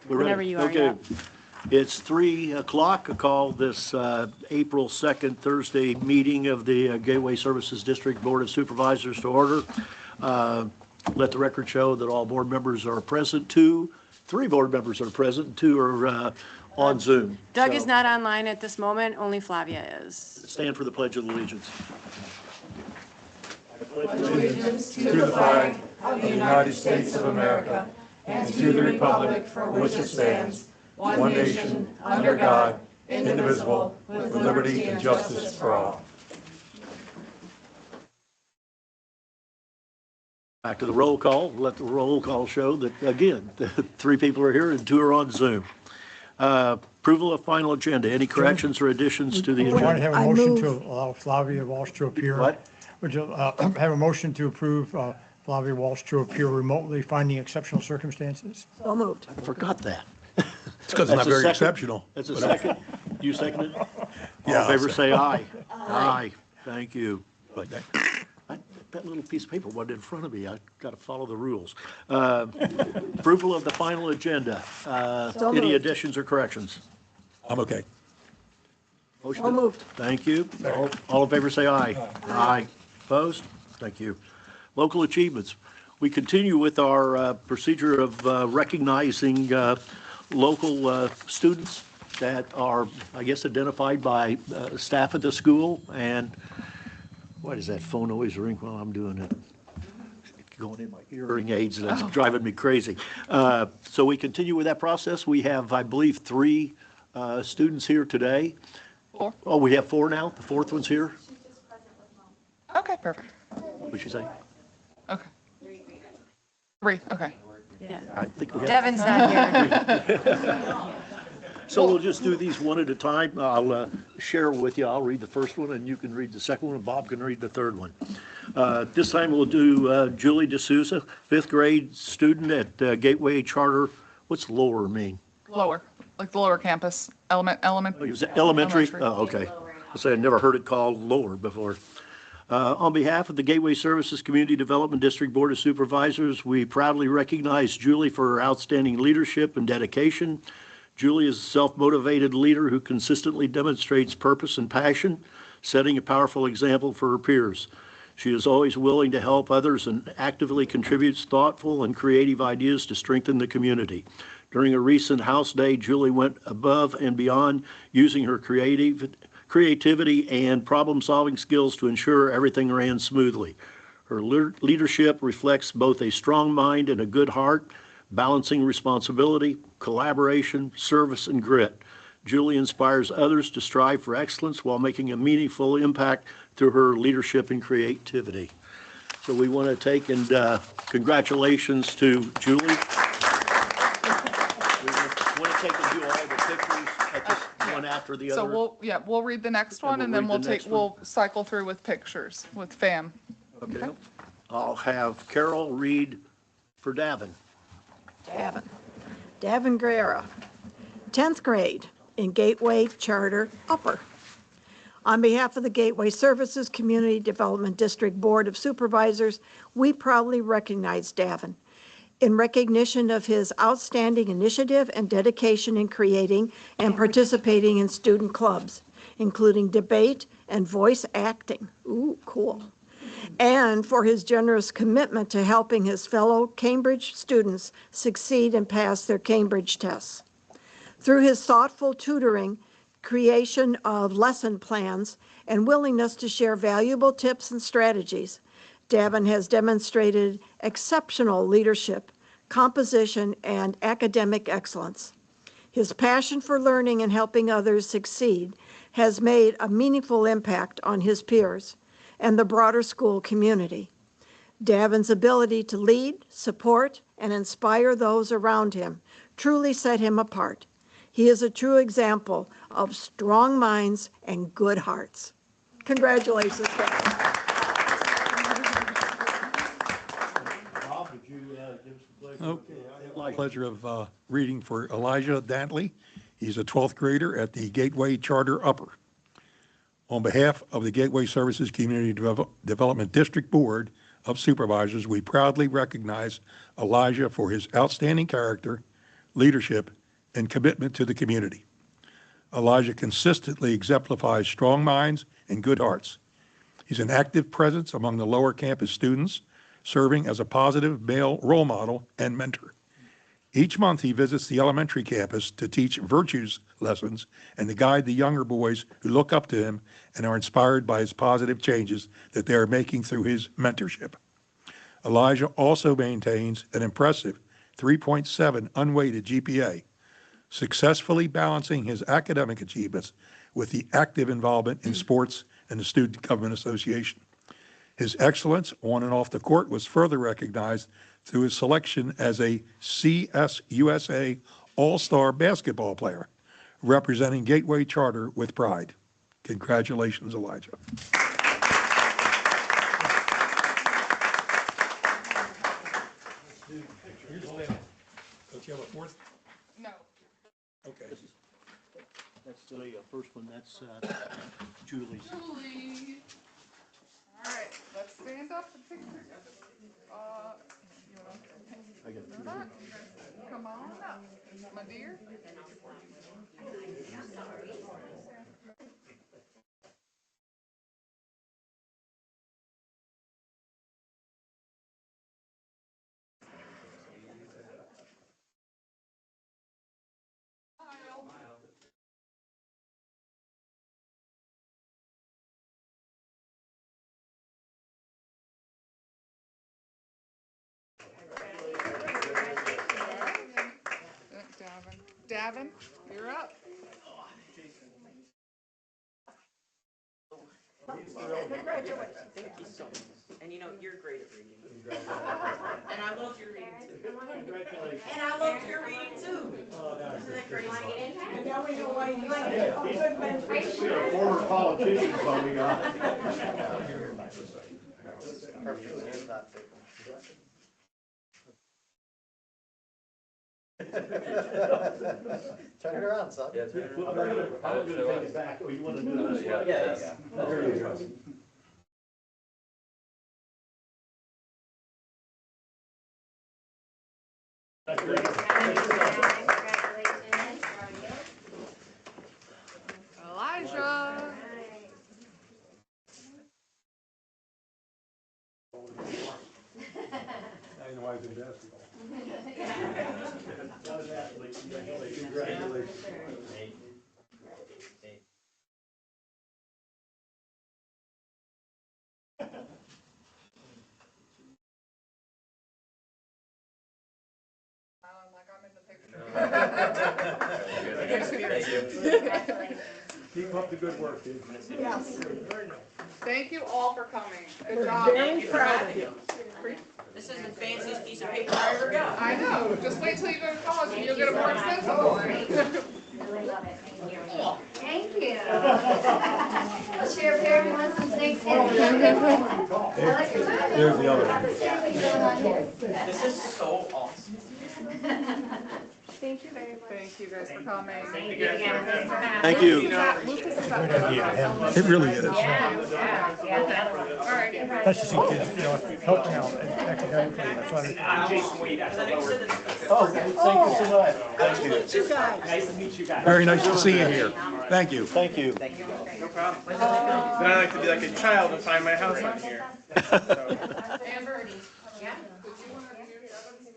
We're Whenever ready. you are, Okay. yeah. It's 3 o'clock. I call this April 2nd, Thursday meeting of the Gateway Services District Board of Supervisors to order. Let the record show that all board members are present. 3 board members are present, 2 are on Zoom. Doug So, is not online at this moment, only Flavia is. Stand for the Pledge of Allegiance. Allegiance to the flag of the United States of America and to the republic for which it stands, one nation, under God, indivisible, with liberty and justice for all. Back to the roll call. Let the roll call show that, again, 3 people are here and 2 are on Zoom. Approval of final agenda. Any corrections or additions to the I want to agenda? have a motion to allow Flavia Walsh to appear. What? Would you have a motion to approve Flavia Walsh to appear remotely, finding exceptional circumstances? So moved. I forgot that. It's because it's not very exceptional. That's a second. You seconded? Yeah, All in favor, I'll say aye. Aye. Thank you. But that little piece of paper wasn't in front of me. I got to follow the rules. Approval of the final agenda. Any moved. additions or corrections? I'm okay. Motion. So moved. Thank you. All in favor, say aye. Aye. Opposed? Thank you. Local achievements. We continue with our procedure of recognizing local students that are, I guess, identified by staff at the school. And why does that phone always ring while I'm doing it? It's going in my hearing aids, and it's driving me crazy. So we continue with that process. We have, I believe, 3 students here today. 4. Oh, we have 4 now? The 4th one's here? Okay, perfect. What'd you say? Okay. 3, okay. Yeah. I think we have. Devin's not here. So we'll just do these one at a time. I'll share with you. I'll read the first one, and you can read the second one, and Bob can read the third one. This time we'll do Julie D'Souza, 5th grade student at Gateway Charter. What's lower mean? Lower, like the lower campus, element. Oh, is it elementary? Oh, okay. I say I'd never heard it called lower before. On behalf of the Gateway Services Community Development District Board of Supervisors, we proudly recognize Julie for her outstanding leadership and dedication. Julie is a self-motivated leader who consistently demonstrates purpose and passion, setting a powerful example for her peers. She is always willing to help others and actively contributes thoughtful and creative ideas to strengthen the community. During a recent house day, Julie went above and beyond, using her creativity and problem-solving skills to ensure everything ran smoothly. Her leadership reflects both a strong mind and a good heart, balancing responsibility, collaboration, service, and grit. Julie inspires others to strive for excellence while making a meaningful impact through her leadership and creativity. So we want to take and congratulations to Julie. We want to take and do all the pictures at this one after the other. So we'll read the next one, and then we'll cycle through with pictures with fam. Okay. I'll have Carol read for Davin. Davin Guerra, 10th grade in Gateway Charter Upper. On behalf of the Gateway Services Community Development District Board of Supervisors, we proudly recognize Davin in recognition of his outstanding initiative and dedication in creating and participating in student clubs, including debate and voice acting. Ooh, cool. And for his generous commitment to helping his fellow Cambridge students succeed and pass their Cambridge tests. Through his thoughtful tutoring, creation of lesson plans, and willingness to share valuable tips and strategies, Davin has demonstrated exceptional leadership, composition, and academic excellence. His passion for learning and helping others succeed has made a meaningful impact on his peers and the broader school community. Davin's ability to lead, support, and inspire those around him truly set him apart. He is a true example of strong minds and good hearts. Congratulations, Davin. Bob, would you give us the pleasure? Okay, I have the pleasure of reading for Elijah Dantley. He's a 12th grader at the Gateway Charter Upper. On behalf of the Gateway Services Community Development District Board of Supervisors, we proudly recognize Elijah for his outstanding character, leadership, and commitment to the community. Elijah consistently exemplifies strong minds and good hearts. He's an active presence among the lower campus students, serving as a positive male role model and mentor. Each month, he visits the elementary campus to teach virtues lessons and to guide the younger boys who look up to him and are inspired by his positive changes that they are making through his mentorship. Elijah also maintains an impressive 3.7 unweighted GPA, successfully balancing his academic achievements with the active involvement in sports and the Student Government Association. His excellence on and off the court was further recognized through his selection as a CSUSA All-Star basketball player, representing Gateway Charter with pride. Congratulations, Elijah. Don't you have a fourth? No. Okay. That's the first one, that's Julie's. Julie. All right, let's stand up and take pictures. I got You wanna come on up, my dear. Davin, you're up. And you know, you're great at reading. And I loved your reading too. And I loved your reading too. Isn't that great? Want to get in? And now we know why you like it. We are former politicians on the Turn it around, son. I'm going to take it back. Oh, you want to do it this way? Yeah. There you go. Elijah. Now you know why he's in basketball. Congratulations. Like I'm in the picture. Keep up the good work, dude. Yes. Thank you all for coming. Good job. Very proud of you. This is the fanciest piece of paper I ever got. I know. Just wait till you go to college and you'll get a more expensive one. Really love it, thank you. Thank you. Let's share parenting lessons, Thanksgiving. There's the other one. This is so awesome. Thank you very much. Thank you guys for coming. Thank you again, thanks for having Thank you. Lucas is up there. It really is. us. Yeah, the other one. All right. That's just in kids, helping out academically, that's why. Oh, thank you so much. Thank you. You guys. Nice to meet you guys. Very nice to see you here. Thank you. Thank you. No problem. Then I like to be like a child and find my house on here. Amber, Yeah, did you want to do Devin's?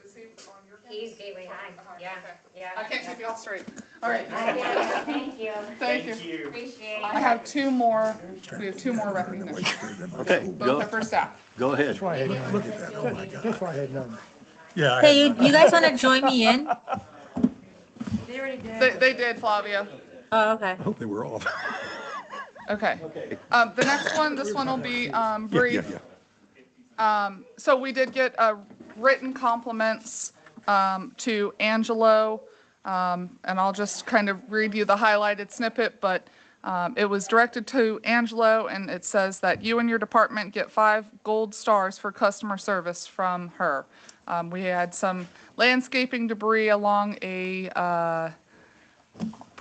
Is he on your? he's Gateway High, yeah, I yeah. can't keep you all straight. All right. Thank you, Thank you. appreciate I it. have two more. We have two more recognitions. Okay, Both are for staff. go ahead. That's why I had none. That's why I had none. Yeah. Hey, you guys want to join me in? They already did. They did, Flavia. Oh, okay. I hope they were off. Okay. The next one, this one will be brief. Yeah. So we did get written compliments to Angelo, and I'll just kind of read you the highlighted snippet, but it was directed to Angelo, and it says that you and your department get 5 gold stars for customer service from her. We had some landscaping debris along a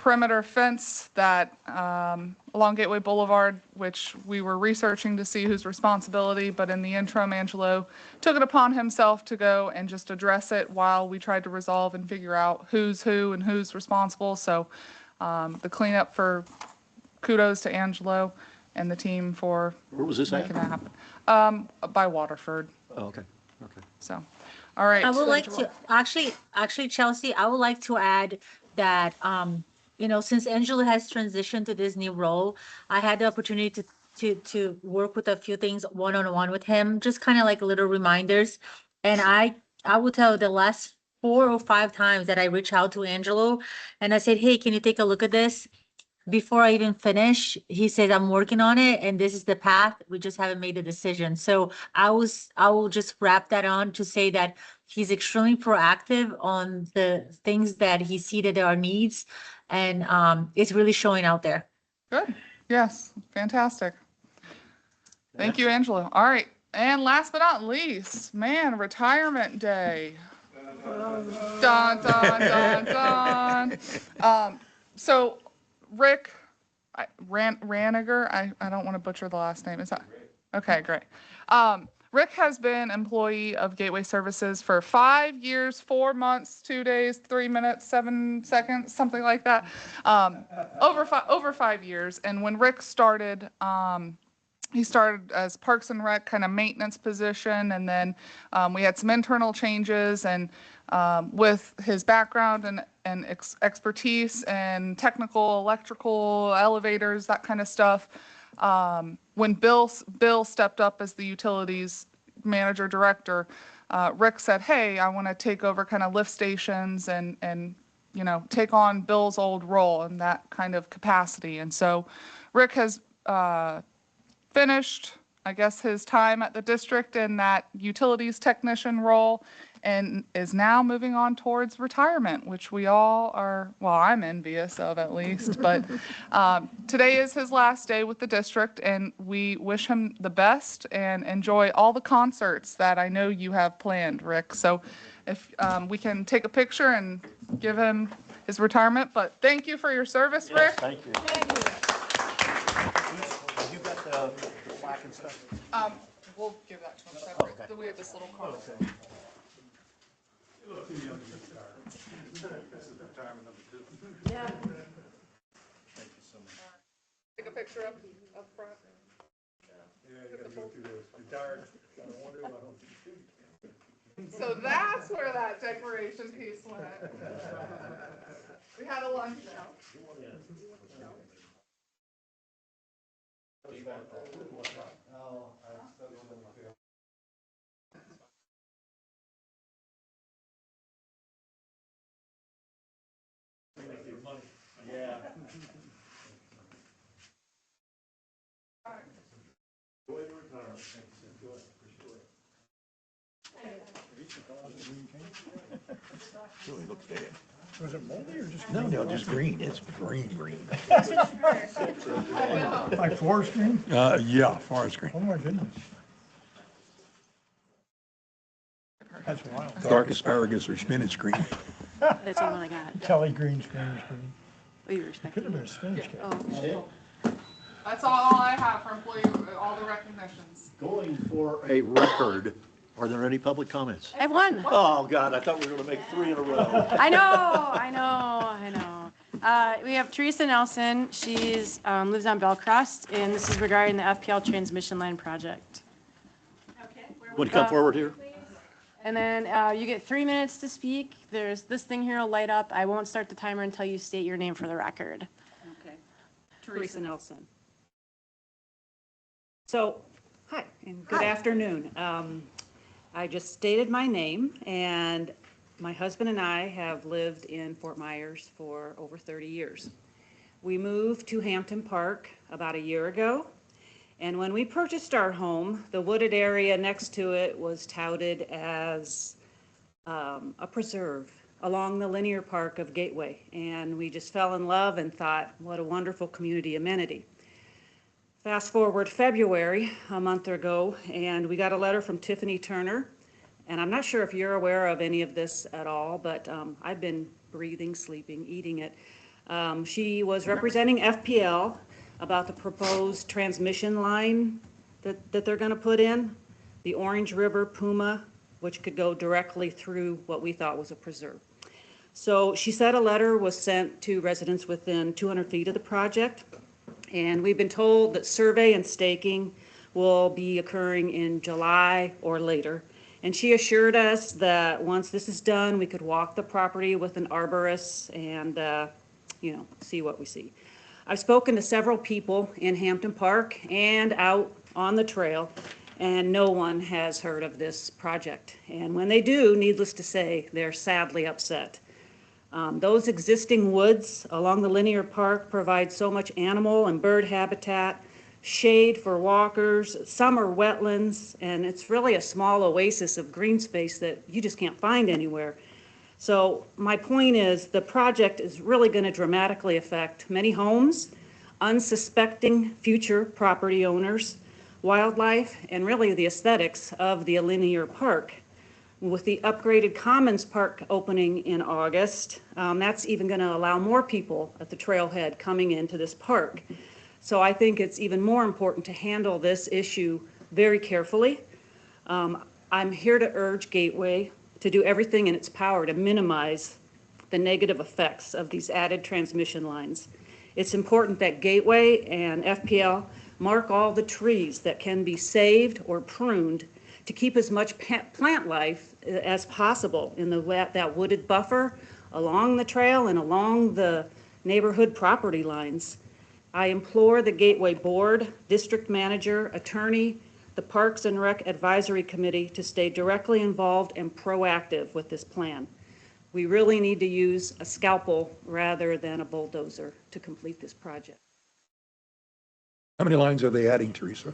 perimeter fence that along Gateway Boulevard, which we were researching to see whose responsibility, but in the interim, Angelo took it upon himself to go and just address it while we tried to resolve and figure out who's who and who's responsible. So the cleanup, for kudos to Angelo and the team for Where was this at? making that happen. By Waterford. Oh, okay, okay. So, all right. I would like to, actually, Chelsea, I would like to add that, since Angela has transitioned to this new role, I had the opportunity to work with a few things one-on-one with him, just kind of like little reminders. And I will tell you the last 4 or 5 times that I reach out to Angelo and I said, hey, can you take a look at this? Before I even finish, he said, I'm working on it and this is the path. We just haven't made a decision. So I will just wrap that on to say that he's extremely proactive on the things that he see that there are needs. And it's really showing out there. Good. Yes. Fantastic. Thank you, Angelo. All right. And last but not least, man, retirement day. Dun, dun, dun, dun. So Rick Raniger, I don't want to butcher the last name. Is that okay? Great. Rick has been employee of Gateway Services for 5 years, 4 months, 2 days, 3 minutes, 7 seconds, something like that. Over 5 years. And when Rick started, he started as Parks and Rec kind of maintenance position, and then we had some internal changes. And with his background and expertise and technical, electrical, elevators, that kind of stuff, when Bill stepped up as the utilities manager director, Rick said, hey, I want to take over kind of lift stations and take on Bill's old role in that kind of capacity. And so Rick has finished, I guess, his time at the district in that utilities technician role and is now moving on towards retirement, which we all are, well, I'm envious of at least. But today is his last day with the district, and we wish him the best and enjoy all the concerts that I know you have planned, Rick. So if we can take a picture and give him his retirement. But thank you for your service, Rick. Yes, thank you. You got the plaque and stuff? We'll give that to him separate. Okay. We have this little card. Okay. Yeah. Take a picture up front. So that's where that decoration piece went. We had a lunch now. Yeah. Really looks bad. Was it moldy or just? No, just green. It's green. Like forest green? Yeah, forest green. Oh my goodness. That's wild. Dark asparagus or spinach green. That's the one I got. Kelly green, Spanish green. Oh, you Could respect have been a spinach cake. Oh. That's all I have for employee, all the recognitions. Going for a record, are there any public comments? I have one. Oh, God, I thought we were going to make 3 in a row. I know. We have Teresa Nelson. She's lives on Bellcrest, and this is regarding the FPL transmission line project. Want to come forward here? And then you get 3 minutes to speak. There's this thing here will light up. I won't start the timer until you state your name for the record. Okay. Teresa Nelson. So, hi, and good afternoon. I just stated my name, and my husband and I have lived in Fort Myers for over 30 years. We moved to Hampton Park about a year ago, and when we purchased our home, the wooded area next to it was touted as a preserve along the linear park of Gateway, and we just fell in love and thought, what a wonderful community amenity. Fast forward February, a month ago, and we got a letter from Tiffany Turner, and I'm not sure if you're aware of any of this at all, but I've been breathing, sleeping, eating it. She was representing FPL about the proposed transmission line that they're going to put in, the Orange River Puma, which could go directly through what we thought was a preserve. So she said a letter was sent to residents within 200 feet of the project, and we've been told that survey and staking will be occurring in July or later. And she assured us that once this is done, we could walk the property with an arborist and, see what we see. I've spoken to several people in Hampton Park and out on the trail, and no one has heard of this project. And when they do, needless to say, they're sadly upset. Those existing woods along the linear park provide so much animal and bird habitat, shade for walkers, summer wetlands, and it's really a small oasis of green space that you just can't find anywhere. So my point is the project is really going to dramatically affect many homes, unsuspecting future property owners, wildlife, and really the aesthetics of the linear park. With the upgraded Commons Park opening in August, that's even going to allow more people at the trailhead coming into this park. So I think it's even more important to handle this issue very carefully. I'm here to urge Gateway to do everything in its power to minimize the negative effects of these added transmission lines. It's important that Gateway and FPL mark all the trees that can be saved or pruned to keep as much plant life as possible in that wooded buffer along the trail and along the neighborhood property lines. I implore the Gateway Board, District Manager, Attorney, the Parks and Rec Advisory Committee to stay directly involved and proactive with this plan. We really need to use a scalpel rather than a bulldozer to complete this project. How many lines are they adding, Teresa?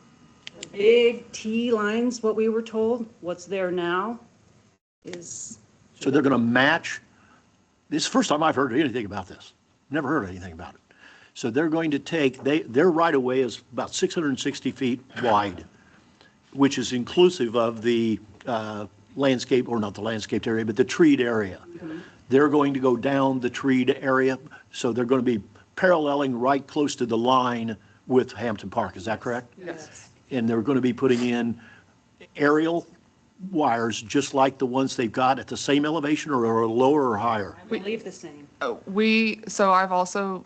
Big T lines, what we were told. What's there now is... So they're going to match, this is the first time I've heard anything about this. Never heard anything about it. So they're going to take, their right-of-way is about 660 feet wide, which is inclusive of the landscape, or not the landscaped area, but the treed area. Mm-hmm. They're going to go down the treed area, so they're going to be paralleling right close to the line with Hampton Park. Is that correct? Yes. And they're going to be putting in aerial wires just like the ones they've got at the same elevation, or lower or higher? I believe the same. So I've also,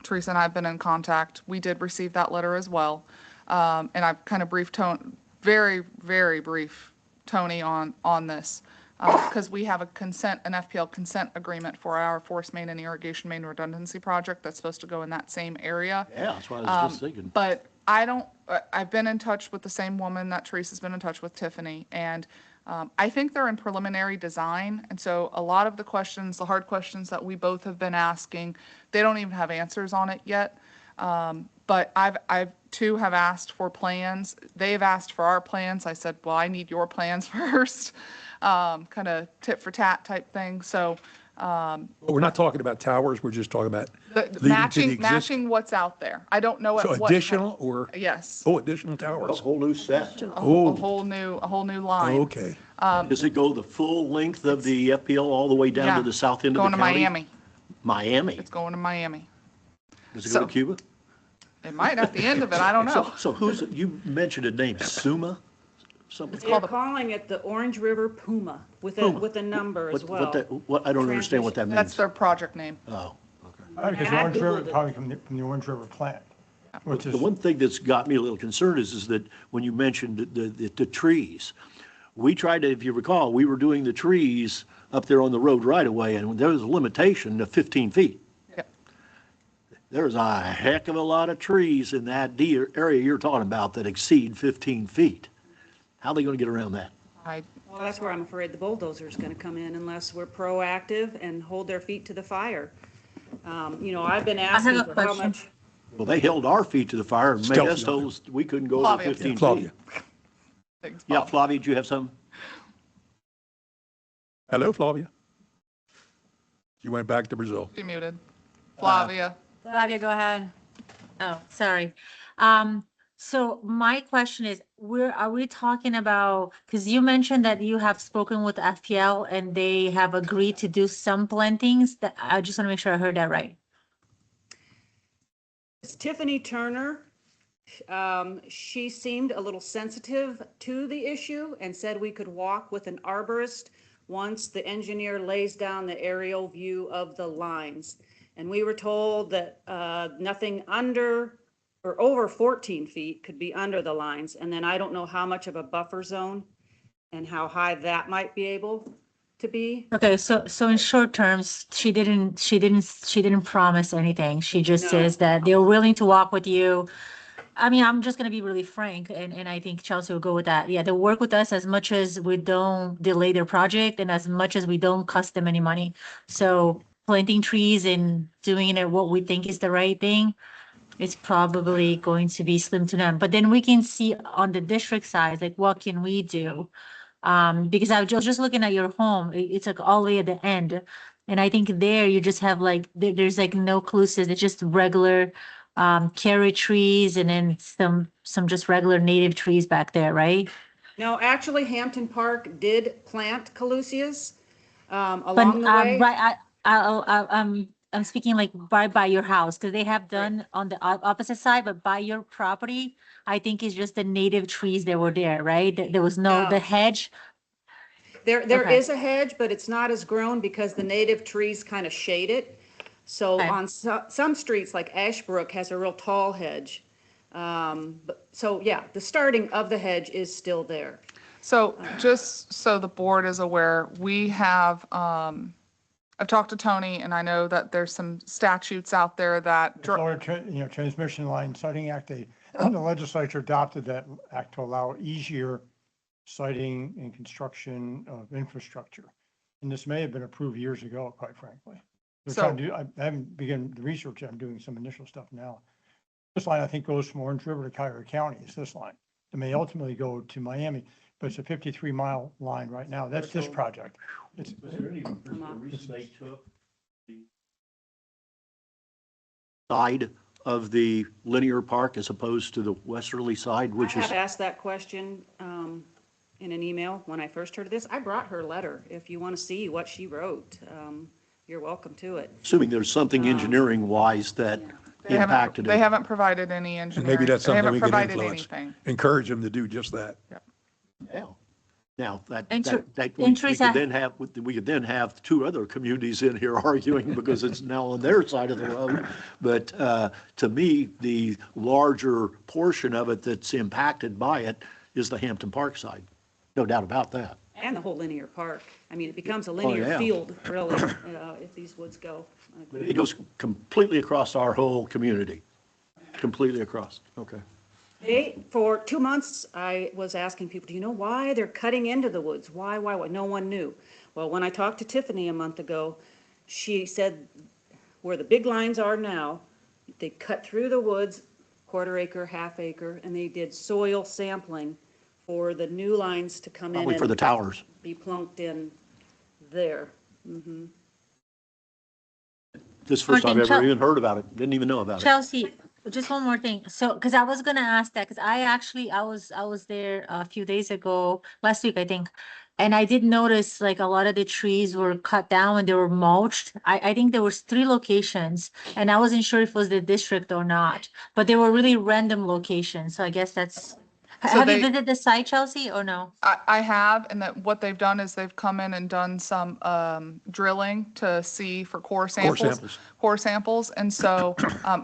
Teresa and I have been in contact. We did receive that letter as well. And I've kind of briefed very, very brief Tony on this, because we have an FPL consent agreement for our force main and irrigation main redundancy project that's supposed to go in that same area. Yeah, that's what I was just thinking. But I've been in touch with the same woman that Teresa's been in touch with, Tiffany, and I think they're in preliminary design. And so a lot of the questions, the hard questions that we both have been asking, they don't even have answers on it yet. But I've too have asked for plans. They've asked for our plans. I said, well, I need your plans first, kind of tit for tat type thing. So We're not talking about towers, we're just talking about matching what's out there. I don't know So what additional or? Yes. Oh, additional A towers. whole new set. A whole new line. Okay. Does it go the full length of the FPL all the way down Yeah. to the south end of the Going to county? Miami. Miami? It's going to Miami. Does it go So- to Cuba? It might at the end of it. I don't know. So who's, you mentioned a name, Suma? Something? They're calling it the Orange River Puma with a number as well. I don't understand what that means. That's their project name. Oh. Because And I Orange River, Googled it. probably from the Orange River plant, which is, The one thing that's got me a little concerned is that when you mentioned the trees, we tried to, if you recall, we were doing the trees up there on the road right away, and there was a limitation of 15 feet. Yeah. There's a heck of a lot of trees in that area you're talking about that exceed 15 feet. How are they going to get around that? Well, that's where I'm afraid the bulldozer is going to come in unless we're proactive and hold their feet to the fire. I've been asking a for how question. much. Well, they held our feet to the fire and made Stealthy us on told us we couldn't go over Flavia. 15 feet. Flavia. Thanks, Yeah, Bob. Flavia, do you have something? Hello, Flavia. You went back to Brazil. She muted. Flavia. Flavia, go ahead. Oh, sorry. So my question is, are we talking about, because you mentioned that you have spoken with FPL and they have agreed to do some plantings, that I just want to make sure I heard that right. It's Tiffany Turner. She seemed a little sensitive to the issue and said we could walk with an arborist once the engineer lays down the aerial view of the lines. And we were told that nothing under or over 14 feet could be under the lines. And then I don't know how much of a buffer zone and how high that might be able to be. Okay, so in short terms, she didn't promise anything. She just No. says that they're willing to walk with you. I mean, I'm just gonna be really frank, and I think Chelsea will go with that. Yeah, they'll work with us as much as we don't delay their project and as much as we don't cost them any money. So planting trees and doing it what we think is the right thing, it's probably going to be slim to none. But then we can see on the district side, like what can we do? Because I was just looking at your home, it's like all the way at the end. And I think there you just have like, there's like no clusters, it's just regular carrot trees and then some just regular native trees back there, right? No, actually Hampton Park did plant collusias But along the way. right, I'm speaking like right by your house, because they have done on the opposite side, but by your property, I think it's just the native trees that were there, right? There was no, the No. hedge. There Okay. is a hedge, but it's not as grown because the native trees kind of shade it. So Okay. on some streets, like Ashbrook has a real tall hedge. So yeah, the starting of the hedge is still there. So just so the board is aware, we have, I've talked to Tony and I know that there's some statutes out there that, The Florida, Transmission Line Siting Act, the legislature adopted that act to allow easier siting and construction of infrastructure. And this may have been approved years ago, quite frankly. They're So- trying to do, I haven't begun the research, I'm doing some initial stuff now. This line, I think, goes from Orange River to Cuyahoga County, it's this line. It may ultimately go to Miami, but it's a 53-mile line right now. That's this project. It's, Was there any reason they took the side of the linear park as opposed to the westerly side, which I is, have asked that question in an email when I first heard of this. I brought her letter. If you want to see what she wrote, you're welcome to it. assuming there's something engineering wise that impacted they it. haven't provided any And engineering. maybe that's They something haven't we can provided influence. anything. Encourage them to do just that. Yeah. Now, And we Teresa- could then have two other communities in here arguing because it's now on their side of the road. But to me, the larger portion of it that's impacted by it is the Hampton Park side. No doubt about that. And the whole linear park. I mean, it becomes a linear yeah. field, really, if these woods go. It goes completely across our whole community, completely across. Okay. For 2 months, I was asking people, do you know why they're cutting into the woods? Why? No one knew. Well, when I talked to Tiffany a month ago, she said where the big lines are now, they cut through the woods, quarter acre, half acre, and they did soil sampling for the new lines to come in. Probably for and the towers. Be plunked in there. This is the first One I've thing, ever even heard about it. Didn't even know about it. Chelsea, just one more thing. So, because I was gonna ask that, because I was there a few days ago, last week, I think. And I did notice like a lot of the trees were cut down and they were mulched. I think there was 3 locations and I wasn't sure if it was the district or not, but they were really random locations. So I guess that's, have you they- visited the site, Chelsea, or no? I have, and that what they've done is they've come in and done some drilling to see for core samples. Core samples, and so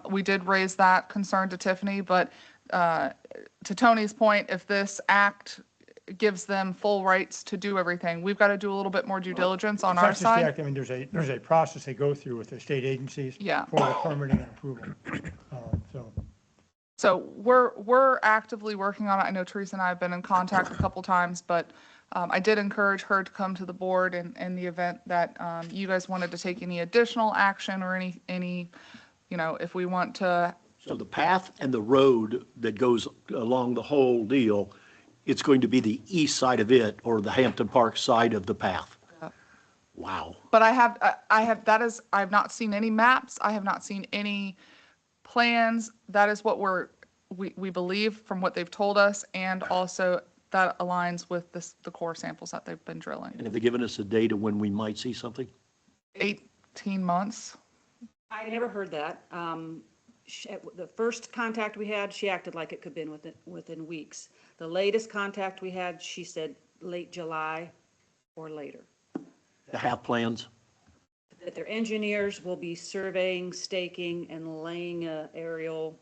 we did raise that concern to Tiffany, but to Tony's point, if this act gives them full rights to do everything, we've got to do a little bit more due diligence on it's our not just the act, side. I mean, there's a process they go through with the state agencies. Yeah. For the permitting and approval. So. So we're actively working on it. I know Teresa and I have been in contact a couple times, but I did encourage her to come to the board in the event that you guys wanted to take any additional action or any, if we want to. So the path and the road that goes along the whole deal, it's going to be the east side of it or the Hampton Park side of the path. Wow. But I have not seen any maps. I have not seen any plans. That is what we believe from what they've told us, and also that aligns with the core samples that they've been drilling. And have they given us a date of when we might see something? 18 months. I never heard that. the first contact we had, she acted like it could have been within weeks. The latest contact we had, she said late July or later. To have plans? That their engineers will be surveying, staking, and laying a aerial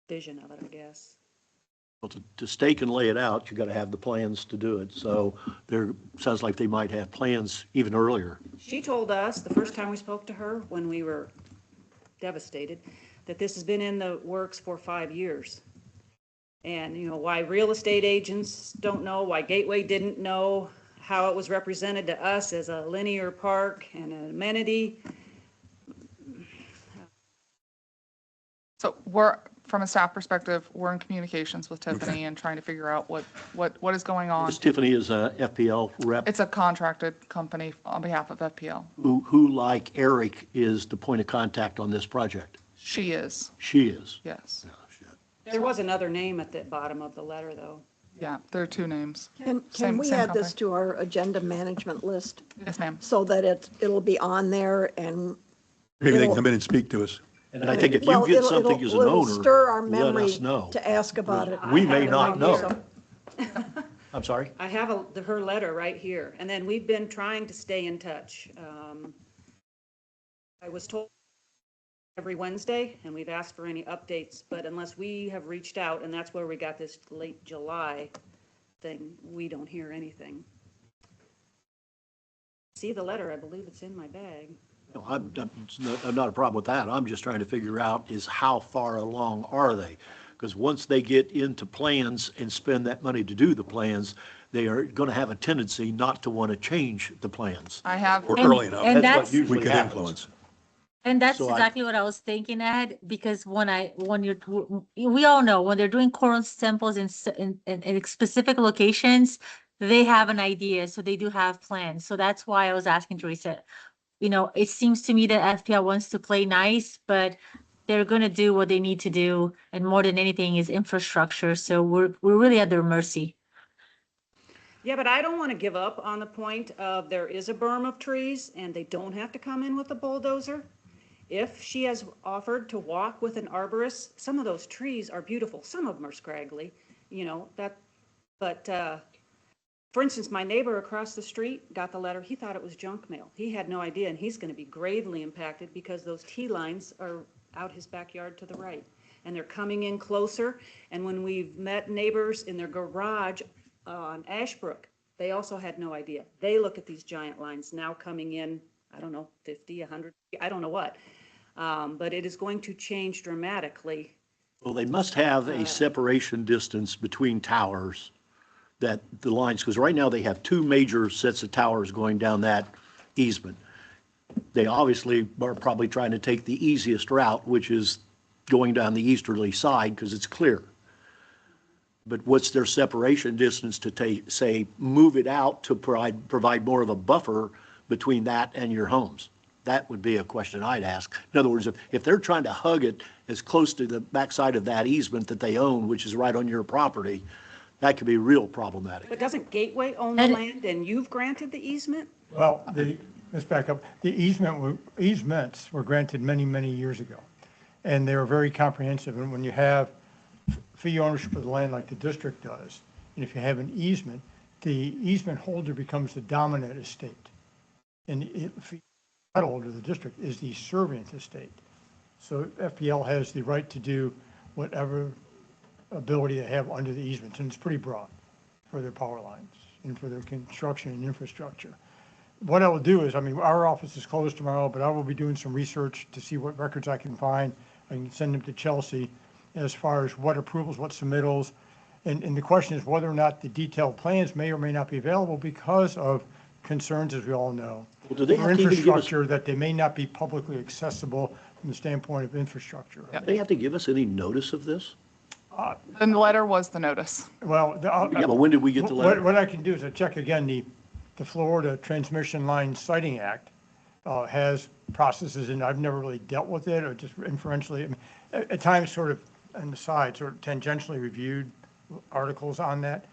vision of it, I guess. Well, to stake and lay it out, you got to have the plans to do it. So there, sounds like they might have plans even earlier. She told us, the first time we spoke to her, when we were devastated, that this has been in the works for 5 years. And, you know, why real estate agents don't know, why Gateway didn't know, how it was represented to us as a linear park and an amenity. So we're, from a staff perspective, we're in communications with Tiffany and trying to figure out what is going on. Because Tiffany is a FPL rep It's a contracted company on behalf of FPL. who, like Eric, is the point of contact on this project. She is, She is. yes. There was another name at the bottom of the letter, though. Yeah, there are two names. Can Same- we same add this company. to our agenda management list Yes, ma'am. so that it'll be on there and, Maybe they can come in and speak to us. And I think if well, you get it'll, something as an it'll owner, stir our let memory us know. to ask about it. We may not Right know. here. I'm sorry? I have her letter right here, and then we've been trying to stay in touch. I was told every Wednesday, and we've asked for any updates, but unless we have reached out, and that's where we got this late July thing, we don't hear anything. See the letter, I believe it's in my bag. No, I'm not a problem with that. I'm just trying to figure out is how far along are they? Because once they get into plans and spend that money to do the plans, they are going to have a tendency not to want to change the plans. I have, Or early enough. And That's what that's, usually We could happens. influence. and that's So I- exactly what I was thinking, Ed, because we all know when they're doing coral samples in specific locations, they have an idea, so they do have plans. So that's why I was asking Teresa. You know, it seems to me that FPL wants to play nice, but they're gonna do what they need to do, and more than anything is infrastructure. So we're really at their mercy. Yeah, but I don't want to give up on the point of there is a berm of trees, and they don't have to come in with a bulldozer. If she has offered to walk with an arborist, some of those trees are beautiful. Some of them are scraggly, you know, but for instance, my neighbor across the street got the letter. He thought it was junk mail. He had no idea, and he's going to be gravely impacted because those T lines are out his backyard to the right, and they're coming in closer. And when we've met neighbors in their garage on Ashbrook, they also had no idea. They look at these giant lines now coming in, I don't know, 50, 100, I don't know what. But it is going to change dramatically. Well, they must have a separation distance between towers that the lines, because right now they have two major sets of towers going down that easement. They obviously are probably trying to take the easiest route, which is going down the easterly side because it's clear. But what's their separation distance to say, move it out to provide more of a buffer between that and your homes? That would be a question I'd ask. In other words, if they're trying to hug it as close to the backside of that easement that they own, which is right on your property, that could be real problematic. But doesn't Gateway own the land and you've granted the easement? Well, let's back up. The easements were granted many, many years ago. And they were very comprehensive. And when you have fee ownership of the land like the district does, and if you have an easement, the easement holder becomes the dominant estate. And the title holder of the district is the servient estate. So FPL has the right to do whatever ability they have under the easements, and it's pretty broad for their power lines and for their construction and infrastructure. What I will do is, I mean, our office is closed tomorrow, but I will be doing some research to see what records I can find. I can send them to Chelsea as far as what approvals, what submittals. And the question is whether or not the detailed plans may or may not be available because of concerns, as we all know. Well, do they for have to even give us- infrastructure that they may not be publicly accessible from the standpoint of infrastructure. Do they have to give us any notice of this? the letter was the notice. Well, Yeah, but when did we get the letter? What I can do is I check again, the Florida Transmission Line Siting Act has processes, and I've never really dealt with it, or just inferentially, I mean, at times sort of on the side, sort of tangentially reviewed articles on that.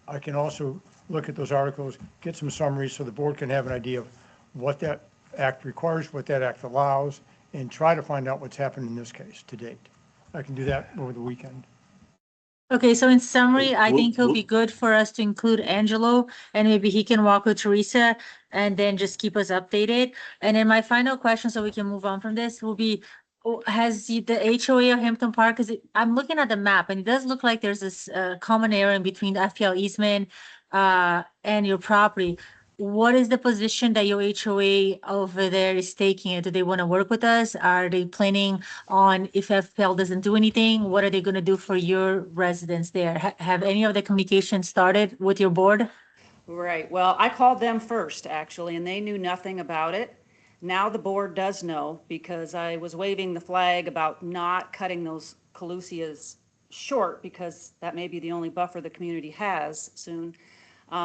I can also look at those articles, get some summaries so the board can have an idea of what that act requires, what that act allows, and try to find out what's happened in this case to date. I can do that over the weekend. Okay, so in summary, I We'll- think it'll be good for us to include Angelo, and maybe he can walk with Teresa and then just keep us updated. And then my final question, so we can move on from this, will be, has the HOA of Hampton Park, I'm looking at the map and it does look like there's this common area in between the FPL easement and your property. What is the position that your HOA over there is taking? Do they want to work with us? Are they planning on, if FPL doesn't do anything, what are they going to do for your residents there? Have any of the communication started with your board? Right, well, I called them first, actually, and they knew nothing about it. Now the board does know, because I was waving the flag about not cutting those collusias short, because that may be the only buffer the community has soon.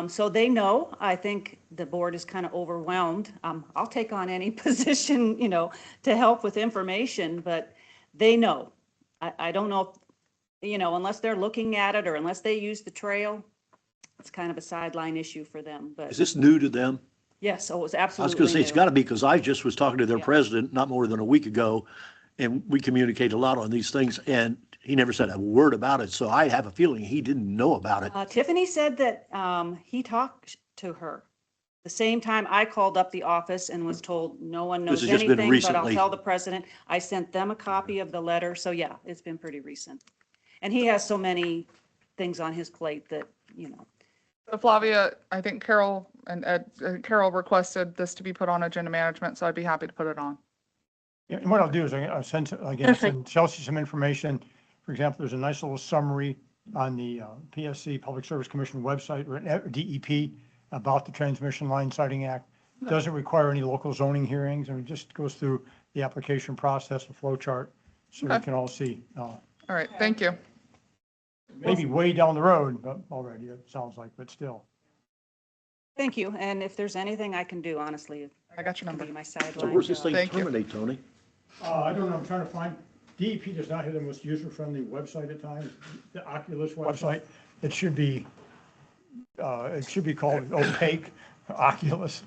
So they know. I think the board is kind of overwhelmed. I'll take on any position, to help with information, but they know. I don't know, unless they're looking at it or unless they use the trail, it's kind of a sideline issue for them, but. Is this new to them? Yes, oh, it was I was absolutely going to say, it's new. got to be, because I just was talking to their Yeah. president not more than a week ago, and we communicate a lot on these things, and he never said a word about it, so I have a feeling he didn't know about it. Tiffany said that he talked to her. The same time I called up the office and was told, no one knows This has just been anything, but I'll recently. tell the president. I sent them a copy of the letter, so yeah, it's been pretty recent. And he has so many things on his plate that, So Flavia, I think Carol and Ed, Carol requested this to be put on agenda management, so I'd be happy to put it on. Yeah, and what I'll do is I'll send, again, send Chelsea some information. For example, there's a nice little summary on the PSC, Public Service Commission website, or DEP, about the Transmission Line Siting Act. Doesn't require any local zoning hearings, and it just goes through the application process, the flow chart, so we Okay. can all see. All right, thank you. Maybe way down the road, but already, it sounds like, but still. thank you. And if there's anything I can do, honestly, I got your it can number. be my So sideline. where's this job. thing Thank you. terminate, Tony? I don't know, I'm trying to find, DEP does not have the most user-friendly website at times, the Oculus website. It should be called opaque Oculus.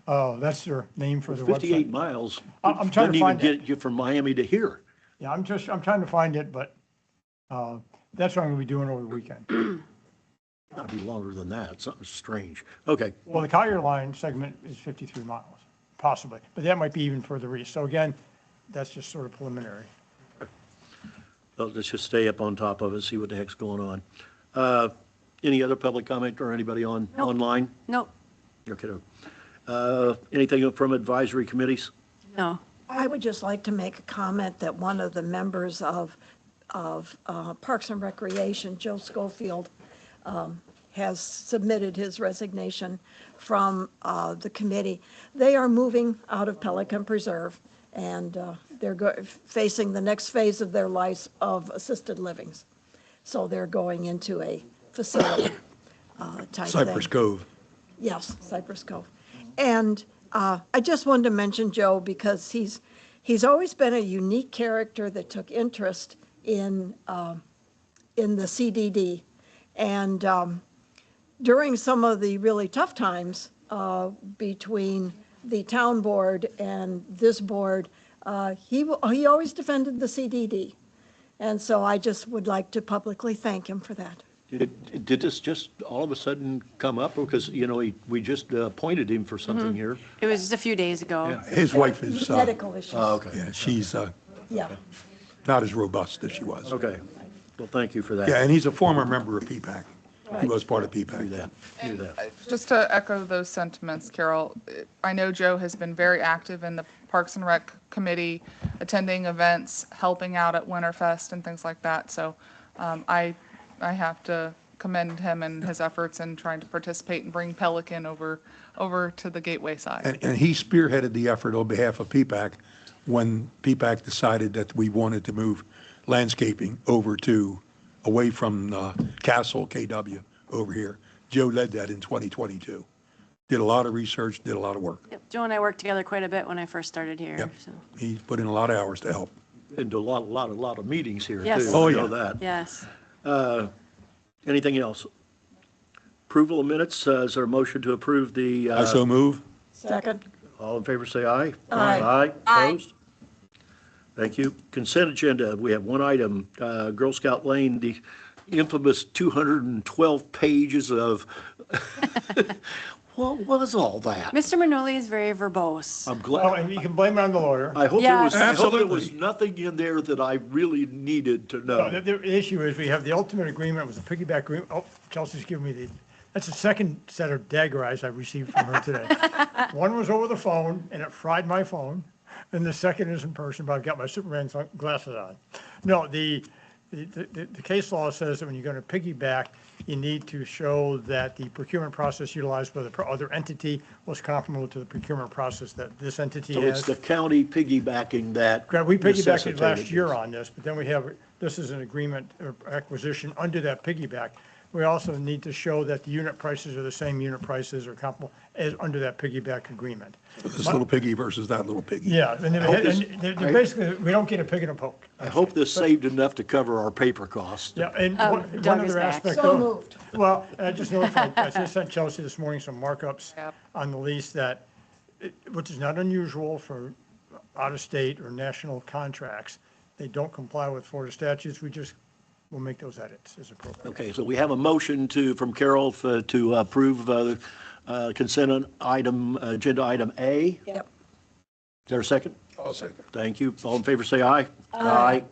That's their name for the 58 website. miles. I'm trying to find Doesn't even it. get you from Miami to here. Yeah, I'm trying to find it, but that's what I'm gonna be doing over the weekend. Gotta be longer than that, something strange. Okay, Well, the Collier line segment is 53 miles, possibly, but that might be even further east. So again, that's just sort of preliminary. well, let's just stay up on top of it, see what the heck's going on. Any other public comment or anybody online? Nope, Okay. Anything from advisory committees? no. I would just like to make a comment that one of the members of Parks and Recreation, Joe Schofield, has submitted his resignation from the committee. They are moving out of Pelican Preserve, and they're facing the next phase of their lives of assisted livings. So they're going into a facility type thing. Cypress Cove. Yes, Cypress Cove. And I just wanted to mention Joe because he's always been a unique character that took interest in the CDD. And during some of the really tough times between the town board and this board, he always defended the CDD. And so I just would like to publicly thank him for that. Did this just all of a sudden come up? Because, we just appointed him for something here. It was just a few days ago. Yeah. His wife is, Medical issues. Oh, okay, yeah, she's Yeah. not as robust as she was. okay. Well, thank you for that. Yeah, and he's a former member of PPAC. He was part of Knew PPAC. that, knew that. Just to echo those sentiments, Carol, I know Joe has been very active in the Parks and Rec Committee, attending events, helping out at Winterfest and things like that. So I have to commend him and his efforts in trying to participate and bring Pelican over to the Gateway side. And he spearheaded the effort on behalf of PPAC when PPAC decided that we wanted to move landscaping away from Castle, KW, over here. Joe led that in 2022. Did a lot of research, did a lot of work. Yep, Joe and I worked together quite a bit when I first started here. Yep. So. He put in a lot of hours to help. And a lot of meetings here, too. Yes. Oh, I know yeah. that. Yes. Anything else? Approval of minutes, is there a motion to approve the? I so move. Second. All in favor, say aye. Aye. Aye, Aye. opposed? Thank you. Consent agenda, we have one item, Girl Scout Lane, the infamous 212 pages of, what was all that? Mr. Manoli is very verbose. I'm Well, glad, and you can blame it on the lawyer. I hope there was, Yes. I hope there was Absolutely. nothing in there that I really needed to No, know. the issue is we have the ultimate agreement, it was a piggyback agreement. Oh, Chelsea's giving me that's the second set of dagger eyes I received from her today. One was over the phone and it fried my phone. And the second is in person, but I've got my Superman glasses on. No, the case law says that when you're going to piggyback, you need to show that the procurement process utilized by the other entity was comparable to the procurement process that this entity So it's has. the county piggybacking that. We piggybacked it last necessitated year this. on this, but then we have, this is an agreement or acquisition under that piggyback. We also need to show that the unit prices are the same unit prices or comparable as under that piggyback agreement. This little piggy versus that little piggy. Yeah, and hope this- they're basically, we don't get a pig and a poke. I hope this saved enough to cover our paper costs. Yeah, and one Doug is other back. aspect So of, moved. well, I just notified, I just sent Chelsea this morning some markups Yep. on the lease that, which is not unusual for out-of-state or national contracts. They don't comply with Florida statutes. We'll make those edits as appropriate. Okay, so we have a motion from Carol to approve consent item, agenda item A. Yep. Is there a second? I'll second. Thank you. All in favor, say aye. Aye.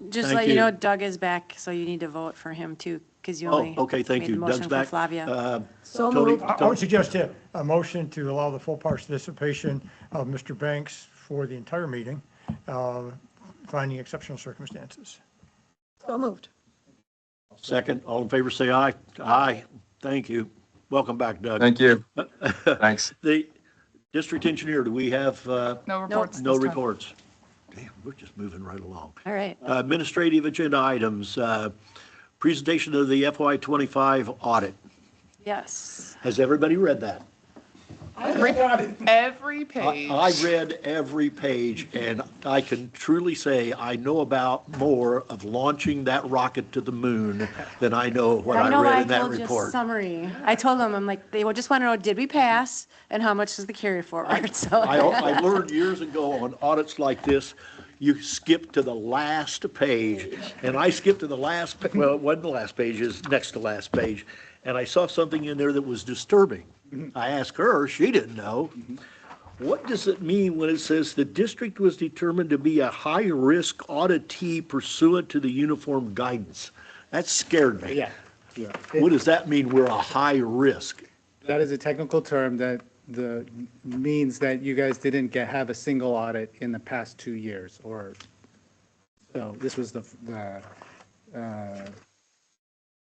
Just Thank let you you. know, Doug is back, so you need to vote for him too, because you Oh, only okay, thank made the you. motion Doug's for back. Flavia. So Tony, moved. I would suggest a motion to allow the full participation of Mr. Banks for the entire meeting, finding exceptional circumstances. So moved. second, all in favor, say aye. Aye. Thank you. Welcome back, Doug. Thank you. Thanks. The district engineer, do we have No reports no this time. reports? Damn, we're just moving right along. All right. Administrative agenda items, presentation of the FY '25 audit. Yes. Has everybody read that? Every page. I read every page, and I can truly say I know about more of launching that rocket to the moon than I know what I know read in that told you a report. summary. I told them, I'm like, they will just want to know, did we pass and how much is the carry forward? So I learned years ago on audits like this, you skip to the last page, and I skipped to the last, well, it wasn't the last page, it's next to last page, and I saw something in there that was disturbing. I asked her, she didn't know. What does it mean when it says the district was determined to be a high-risk auditee pursuant to the uniform guidance? That scared me. Yeah. What does that mean, we're a high risk? That is a technical term that means that you guys didn't have a single audit in the past 2 years, or, so this was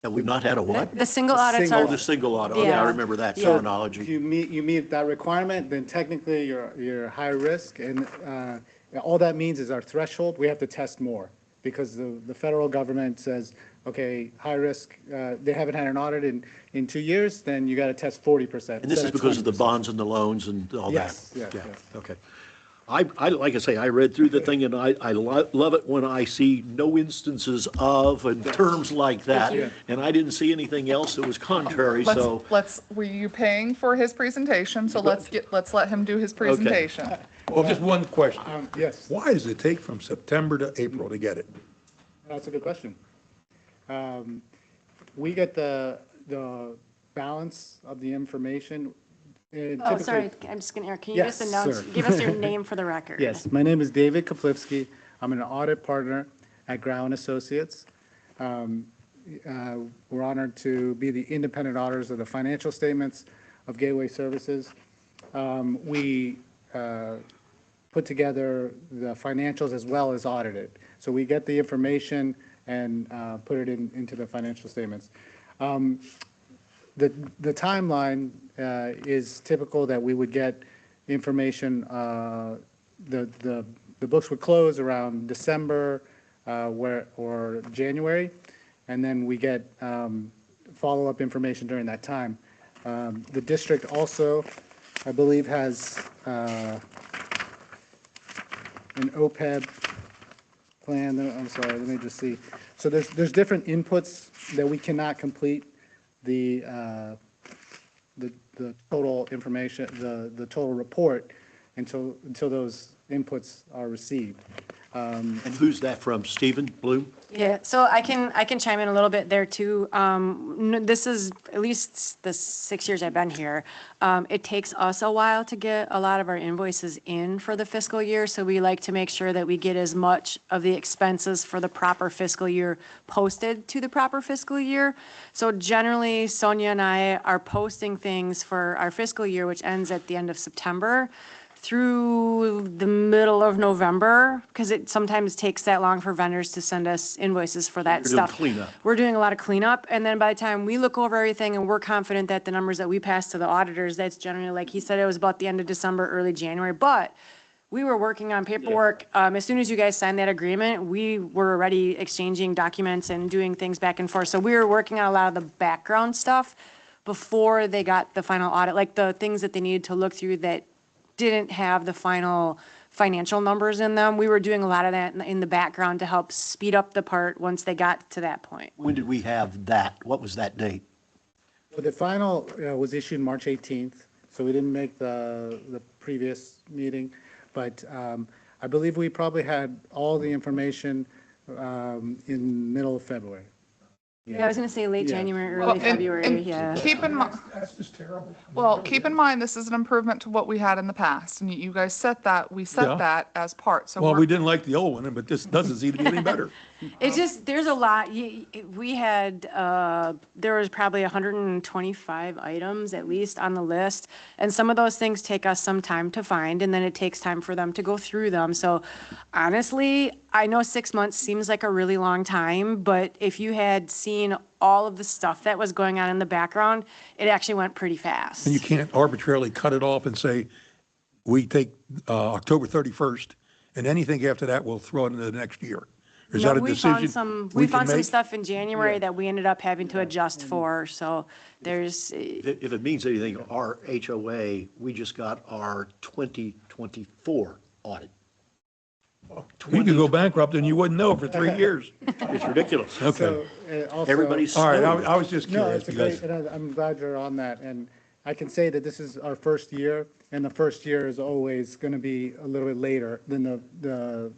Have we not had a what? the single audits Oh, are, the single audit, okay, Yeah. I remember that Yeah. if terminology. you meet that requirement, then technically you're high risk, and all that means is our threshold, we have to test more, because the federal government says, okay, high risk, they haven't had an audit in 2 years, then you got to test 40%. And this is instead of because of the 20%. bonds and the loans and all that? Yes, yes, Yeah, yes. okay. I, like I say, I read through the thing, and I love it when I see no instances of and terms like that, and I didn't see anything else that was contrary, so. Were you paying for his presentation? So let's let him do his presentation. Well, just one question. Yes. Why does it take from September to April to get it? That's a good question. We get the balance of the information. oh, sorry, I'm just going to, can you just Yes, announce, sir. give us your name for the record? Yes, my name is David Kaplivsky. I'm an audit partner at Grau & Associates. We're honored to be the independent auditors of the financial statements of Gateway Services. We put together the financials as well as audit it. So we get the information and put it into the financial statements. The timeline is typical that we would get information, the books would close around December or January, and then we get follow-up information during that time. The district also, I believe, has an OPEB plan. I'm sorry, let me just see. So there's different inputs that we cannot complete the total information, the total report, until those inputs are received. And who's that from? Stephen Bloom? Yeah, so I can chime in a little bit there too. This is at least the 6 years I've been here. It takes us a while to get a lot of our invoices in for the fiscal year, so we like to make sure that we get as much of the expenses for the proper fiscal year posted to the proper fiscal year. So generally, Sonia and I are posting things for our fiscal year, which ends at the end of September, through the middle of November, because it sometimes takes that long for vendors to send us invoices for that You're doing stuff. cleanup. We're doing a lot of cleanup, and then by the time we look over everything and we're confident that the numbers that we pass to the auditors, that's generally, like he said, it was about the end of December, early January, but we were working on paperwork. As soon as you guys signed that agreement, we were already exchanging documents and doing things back and forth. So we were working on a lot of the background stuff before they got the final audit, like the things that they needed to look through that didn't have the final financial numbers in them. We were doing a lot of that in the background to help speed up the part once they got to that point. When did we have that? What was that date? Well, the final was issued March 18th, so we didn't make the previous meeting, but I believe we probably had all the information in middle of February. Yeah, I was gonna say late Yeah. January, Well, early and- February, and yeah. Keep in mind, That's just terrible. well, keep in mind, this is an improvement to what we had in the past, and you guys set that, we Yeah. set that as part, so Well, we're. we didn't like the old one, but this doesn't seem to be any better. It's just, there's a lot, we had, there was probably 125 items at least on the list. And some of those things take us some time to find, and then it takes time for them to go through them. So honestly, I know 6 months seems like a really long time, but if you had seen all of the stuff that was going on in the background, it actually went pretty fast. And you can't arbitrarily cut it off and say, we take October 31st, and anything after that, we'll throw it into the next year. Is that a decision We can found some make? stuff in January that we ended up having to adjust for, so there's, If it means anything, our HOA, we just got our 2024 audit. You could go bankrupt and you wouldn't know for 3 years. It's ridiculous. Okay. So, also- Everybody's All right, snowing. I was just No, curious it's a because, great, and I'm glad you're on that. And I can say that this is our first year, and the first year is always going to be a little bit later than the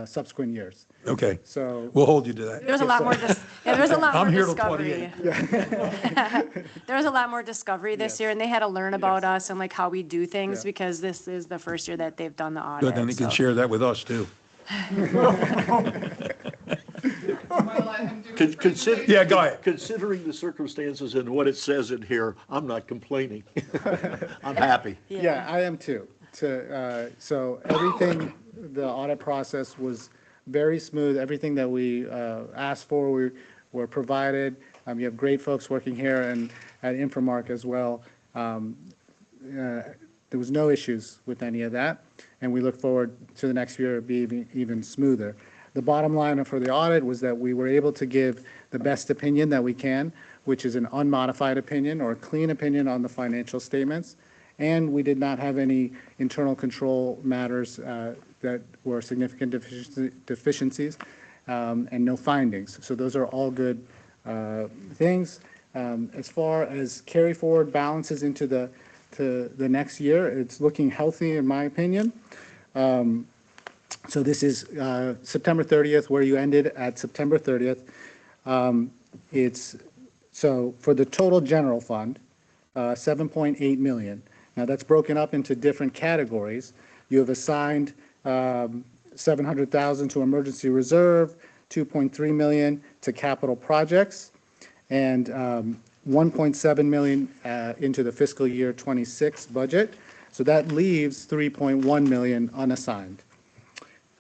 subsequent years. okay, So, we'll hold you to that. there's a lot more, there's a lot I'm more here till discovery. 28. There was a lot more discovery this year, and they had to learn about us and like how we do things, Yeah. because this is the first year that they've done the Good, audit. then you can so. share that with us too. Consider, Yeah, go ahead. considering the circumstances and what it says in here, I'm not complaining. I'm happy. yeah, I am too. So everything, the audit process was very smooth. Everything that we asked for, we were provided. You have great folks working here and at Infomark as well. There was no issues with any of that, and we look forward to the next year being even smoother. The bottom line for the audit was that we were able to give the best opinion that we can, which is an unmodified opinion or a clean opinion on the financial statements. And we did not have any internal control matters that were significant deficiencies, and no findings. So those are all good things. As far as carry forward balances into the next year, it's looking healthy in my opinion. So this is September 30th, where you ended at September 30th. So for the total general fund, 7.8 million. Now that's broken up into different categories. You have assigned 700,000 to emergency reserve, 2.3 million to capital projects, and 1.7 million into the fiscal year 26 budget. So that leaves 3.1 million unassigned.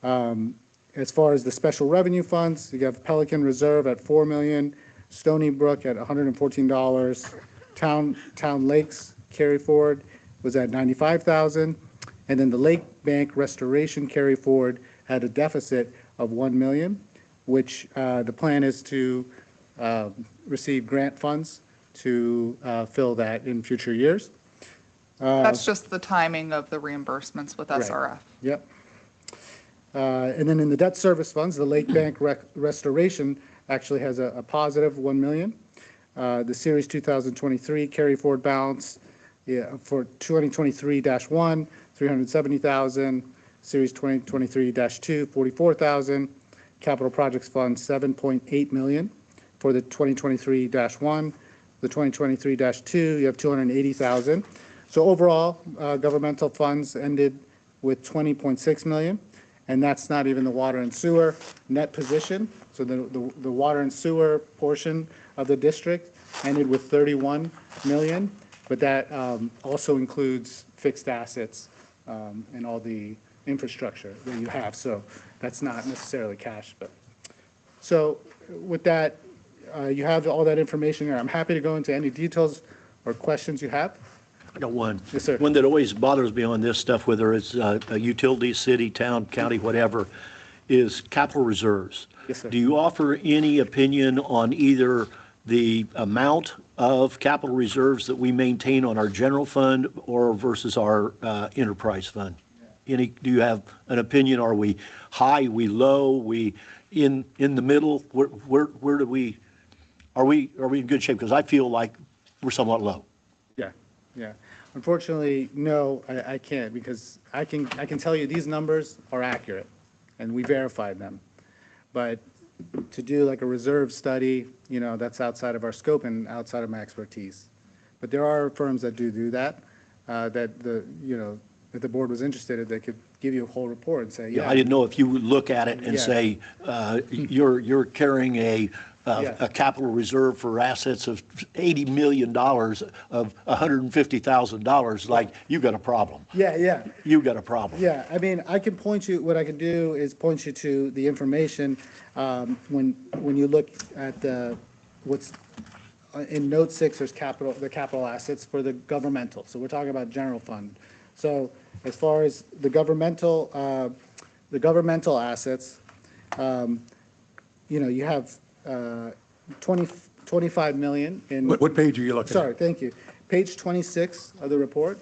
As far as the special revenue funds, you have Pelican Reserve at 4 million, Stony Brook at $114, Town Lakes carry forward was at 95,000, and then the Lake Bank Restoration carry forward had a deficit of 1 million, which the plan is to receive grant funds to fill that in future years. That's just the timing of the reimbursements with SRF. Yep. And then in the debt service funds, the Lake Bank Restoration actually has a positive 1 million. The Series 2023 carry forward balance for 2023-1, $370,000, Series 2023-2, $44,000, Capital Projects Fund, $7.8 million for the 2023-1. The 2023-2, you have $280,000. So overall, governmental funds ended with $20.6 million, and that's not even the water and sewer net position. So the water and sewer portion of the district ended with $31 million, but that also includes fixed assets and all the infrastructure that you have. So that's not necessarily cash. But so with that, you have all that information there. I'm happy to go into any details or questions you have. I got one. Yes, sir. One that always bothers me on this stuff, whether it's a utility, city, town, county, whatever, is capital reserves. Yes, sir. Do you offer any opinion on either the amount of capital reserves that we maintain on our general fund or versus our enterprise fund? Do you have an opinion? Are we high, we low, we in the middle? Where do we, are we in good shape? Because I feel like we're somewhat low. Yeah. Unfortunately, no, I can't, because I can tell you these numbers are accurate, and we verified them. But to do like a reserve study, that's outside of our scope and outside of my expertise. But there are firms that do that, that the board was interested in, they could give you a whole report and say, yeah. I didn't know if you would look at it and Yeah. say, you're carrying a Yeah. capital reserve for assets of $80 million of $150,000, like, you got a problem. Yeah. You got a problem. Yeah, I mean, what I can do is point you to the information, when you look at what's in note 6, there's the capital assets for the governmental. So we're talking about general fund. So as far as the governmental assets, you have 25 million in. What page are you looking at? Sorry, thank you. Page 26 of the report.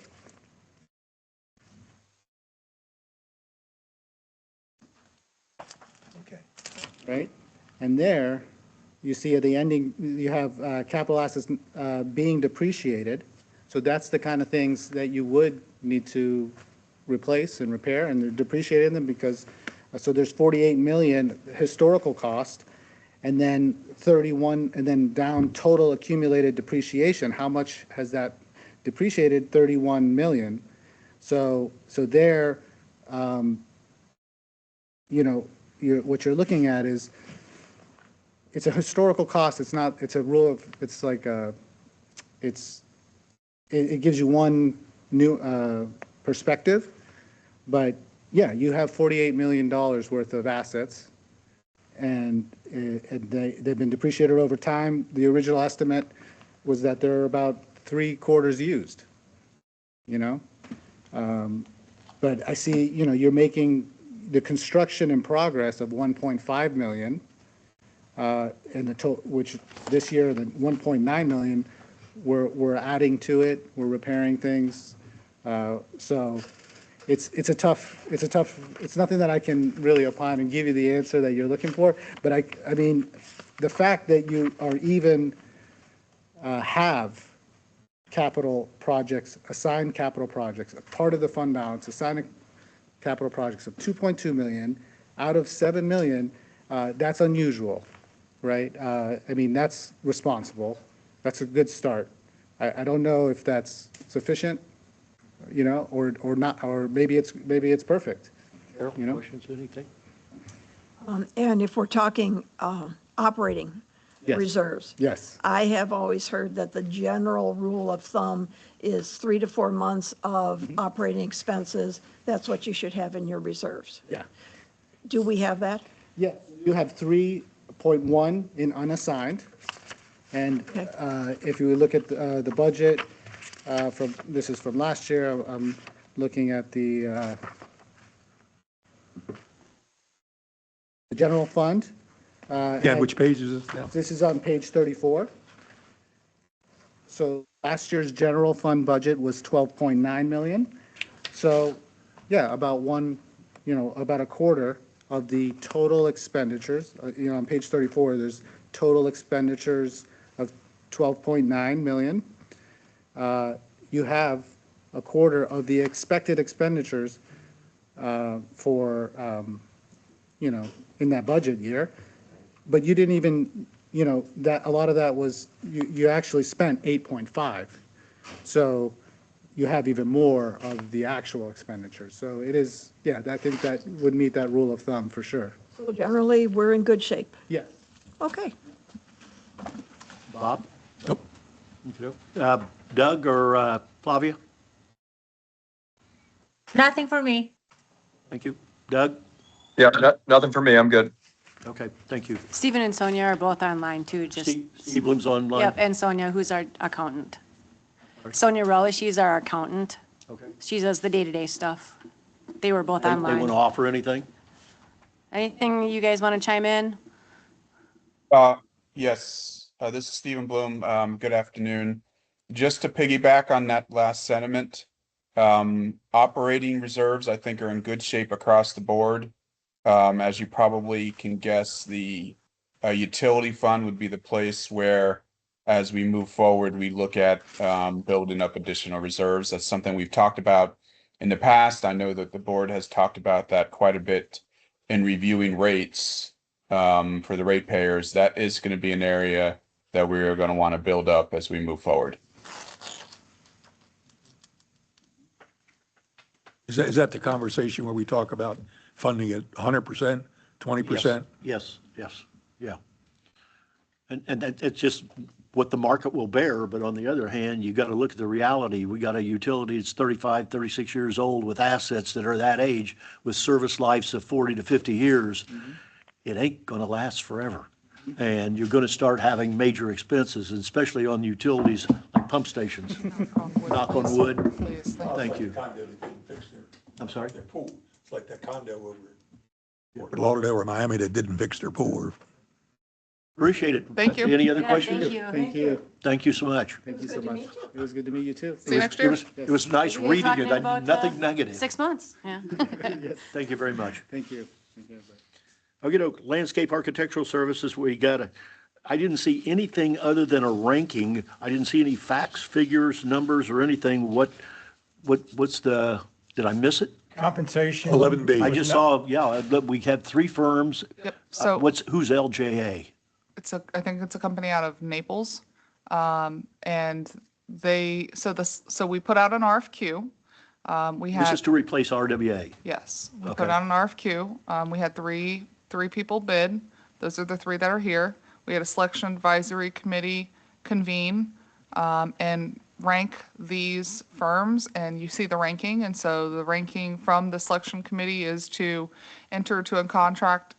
Okay. Right? And there, you see at the ending, you have capital assets being depreciated. So that's the kind of things that you would need to replace and repair, and they're depreciating them because, so there's 48 million historical cost, and then 31, and then down total accumulated depreciation. How much has that depreciated? 31 million. So there, what you're looking at is, it's a historical cost. It's not, it's a rule of, it's like it gives you one new perspective, but yeah, you have $48 million worth of assets, and they've been depreciated over time. The original estimate was that they're about 3/4 used, but I see, you're making the construction in progress of 1.5 million, and which this year, the 1.9 million, we're adding to it, we're repairing things. So it's nothing that I can really opine and give you the answer that you're looking for. But I mean, the fact that you are even have capital projects, assigned capital projects, a part of the fund balance, assigned capital projects of 2.2 million out of 7 million, that's unusual, right? I mean, that's responsible. That's a good start. I don't know if that's sufficient, or not, or maybe it's perfect. Carol, questions, anything? And if we're talking operating Yes. reserves. Yes. I have always heard that the general rule of thumb is 3 to 4 months of operating expenses. That's what you should have in your reserves. Yeah. Do we have that? Yeah. You have 3.1 in unassigned. And if you look at the budget this is from last year, I'm looking at the general fund. Yeah, which page is this now? This is on page 34. So last year's general fund budget was 12.9 million. So yeah, about a quarter of the total expenditures. On page 34, there's total expenditures of 12.9 million. You have a quarter of the expected expenditures for, in that budget year. But you didn't even, that, a lot of that was, you actually spent 8.5. So you have even more of the actual expenditures. So it is, yeah, I think that would meet that rule of thumb for sure. So generally, we're in good shape. Yes. Okay. Bob? Nope. Doug or Flavia? Nothing for me. Thank you. Doug? Yeah, nothing for me. I'm good. Okay, thank you. Stephen and Sonia are both online too, just. Steve Bloom's online? Yep, and Sonia, who's our accountant. Sonia Rowley, she's our accountant. Okay. She does the day-to-day stuff. They were both They want to online. offer anything? Anything you guys want to chime in? Yes, this is Stephen Bloom. Good afternoon. Just to piggyback on that last sentiment, operating reserves, I think, are in good shape across the board. As you probably can guess, the utility fund would be the place where, as we move forward, we look at building up additional reserves. That's something we've talked about in the past. I know that the board has talked about that quite a bit in reviewing rates for the ratepayers. That is going to be an area that we're going to want to build up as we move forward. Is that the conversation where we talk about funding it 100%, 20%? Yes, yeah. And it's just what the market will bear, but on the other hand, you got to look at the reality. We got a utility that's 35, 36 years old with assets that are that age, with service lives of 40 to 50 years. It ain't going to last forever. And you're going to start having major expenses, especially on utilities like pump stations. Knock on wood. Please, Thank you. Condo that didn't fix I'm sorry? their pool. It's like that condo over in Fort Lauderdale or Miami that didn't fix their pool. Appreciate it. Thank you. Any other Yeah, questions? thank you. Thank you. Thank you so much. Thank you so much. It was good to meet you too. See you next year. It was nice We were reading talking it. about, Nothing negative. 6 months, yeah. Thank you very much. Thank you. Thank you. Okay, landscape architectural services, I didn't see anything other than a ranking. I didn't see any facts, figures, numbers, or anything. Did I miss it? Compensation. 11B. I just saw, we had 3 firms. Yep, so Who's LJA? I think it's a company out of Naples. And so we put out an RFQ. This is to replace RWA. Yes, we Okay. put out an RFQ. We had three people bid. Those are the 3 that are here. We had a selection advisory committee convene and rank these firms, and you see the ranking. And so the ranking from the selection committee is to enter into a contract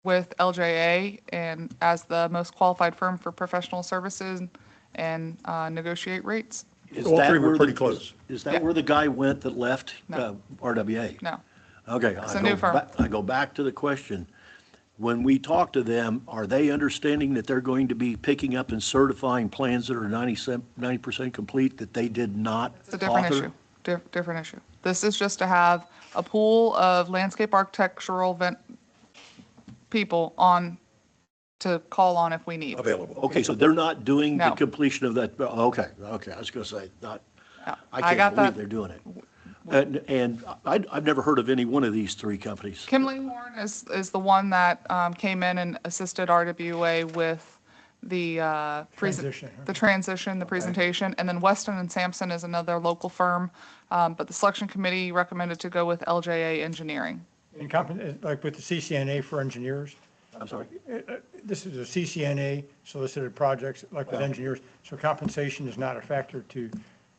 with LJA and as the most qualified firm for professional services and negotiate rates. Is All that 3 were where pretty the- close. Is that Yeah. where the guy went that left No. RWA? No, Okay. It's a new firm. I go back to the question. When we talk to them, are they understanding that they're going to be picking up and certifying plans that are 90% complete that they did not it's a different author? issue. Different issue. This is just to have a pool of landscape architectural people on to call on if we need. Available. Okay, so they're not doing the No. completion of that, okay, I was going to say, not, No, I got can't believe that. they're doing it. And I've never heard of any one of these 3 companies. Kimley Horn is the one that came in and assisted RWA with the Transition, huh? the transition, the presentation, and then Weston and Sampson is another local firm, but the selection committee recommended to go with LJA Engineering. And like with the CCNA for engineers, I'm sorry. this is a CCNA solicited projects like with engineers, so compensation is not a factor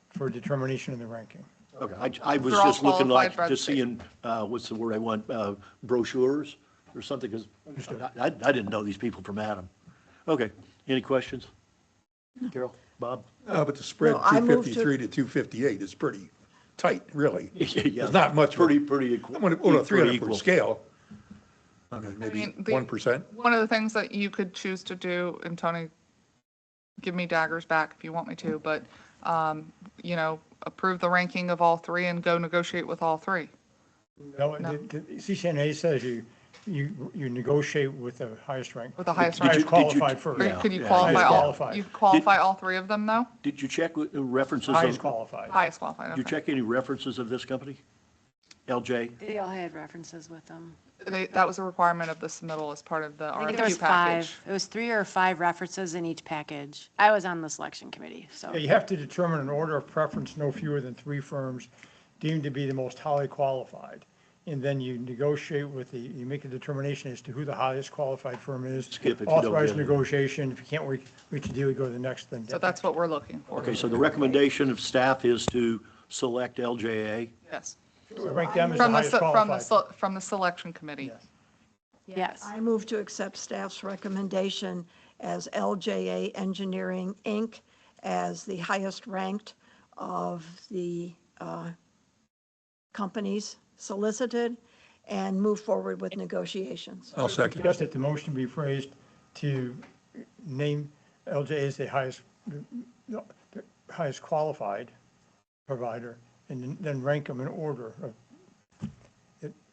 for determination of the ranking. Okay, I was They're all just looking qualified like, by the just state. seeing, what's the word I want, brochures or something, because I didn't know these people from Adam. Okay, any questions? Carol, Bob? But the spread No, I moved 253 to 258 is pretty tight, really. Yeah, There's not much. Pretty equal. On a pretty 300 equal. foot scale. I mean, maybe mean, 1%. One of the things that you could choose to do, and Tony, give me daggers back if you want me to, but, approve the ranking of all 3 and go negotiate with all 3. No, the CCNA says you negotiate with the highest rank. With the highest Did you- rank. Qualified did first. you- Could you yeah, qualify highest all, qualified. you qualify all three of them though? Did you check with references Highest of, qualified. Highest qualified, did you okay. check any references of this company? LJ? They all had references with them. That was a requirement of the submittal as part of the I think there was RFQ package. 5. It was 3 or 5 references in each package. I was on the selection committee, so. Yeah, you have to determine an order of preference, no fewer than 3 firms deemed to be the most highly qualified. And then you negotiate with you make a determination as to who the highest qualified firm is. Skip if you don't Authorize get it. negotiation. If you can't reach a deal, you go to the next thing. So that's what we're looking for. Okay, so the recommendation of staff is to select LJA. Yes. Rank them as the From the, highest qualified. from the selection committee. Yes. Yes. I move to accept staff's recommendation as LJA Engineering, Inc. as the highest ranked of the companies solicited and move forward with negotiations. I'll second. Suggest that the motion be phrased to name LJA as the highest qualified provider and then rank them in order of.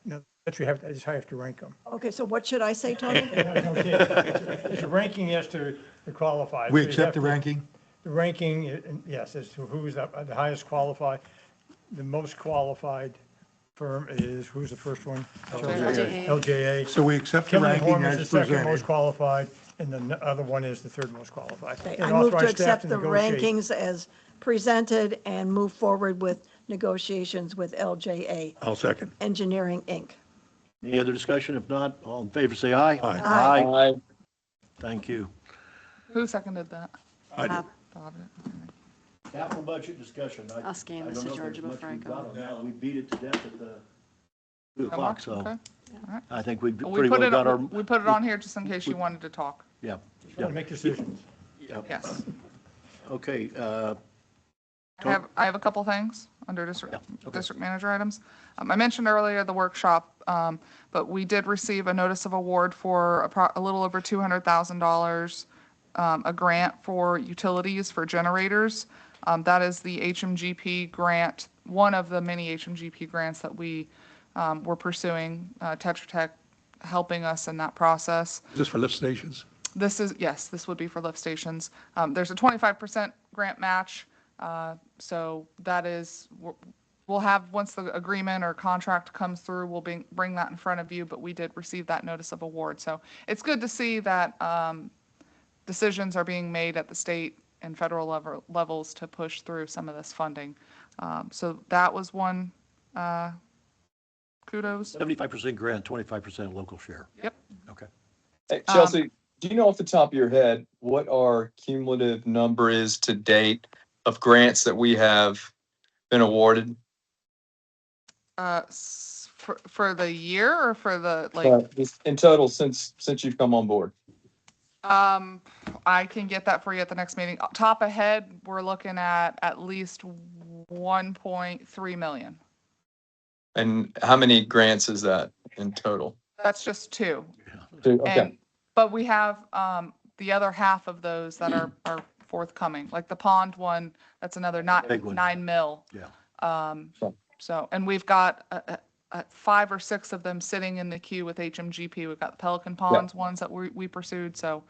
No, that's I just have to rank them. Okay, so what should I say, Tony? It's a ranking as to the qualified. We So you accept have the to- ranking? The ranking, yes, as to who's the highest qualified. The most qualified firm is, who's the first one? LJA. LJA. So we accept the Kimley ranking Horn is the as second most presented. qualified, and then the other one is the third most qualified. Okay, And I move to authorize staff accept the negotiate. rankings as presented and move forward with negotiations with LJA I'll second. Engineering, Inc. Any other discussion? If not, all in favor, say aye. Aye. Aye. Thank you. Who seconded that? I did. Bob did. Capital budget discussion. I'll scan this to Georgia before I go. We beat it to death at the 2 o'clock, so Okay. I think we Well, pretty well got our, we put it on here just in case you wanted to talk. yeah. Just want to make decisions. Yeah. Yes. Okay, I have a couple things under district, Yeah, okay. district manager items. I mentioned earlier the workshop, but we did receive a notice of award for a little over $200,000, a grant for utilities for generators. That is the HMGP grant, one of the many HMGP grants that we were pursuing, Tetra Tech helping us in that process. Is this for lift stations? Yes, this would be for lift stations. There's a 25% grant match. So that is, we'll have, once the agreement or contract comes through, we'll bring that in front of you, but we did receive that notice of award. So it's good to see that decisions are being made at the state and federal levels to push through some of this funding. So that was one kudos. 75% grant, 25% local share. Yep. Okay. Hey, Chelsea, do you know off the top of your head what our cumulative number is to date of grants that we have been awarded? For the year or for the, Just in total since you've come on board? I can get that for you at the next meeting. Top ahead, we're looking at least 1.3 million. And how many grants is that in total? That's just 2. Okay, But we have the other half of those that are forthcoming, like the pond one, that's another Big one. 9 mil. Yeah. So, and we've got 5 or 6 of them sitting in the queue with HMGP. We've got the Pelican Ponds ones that we pursued, so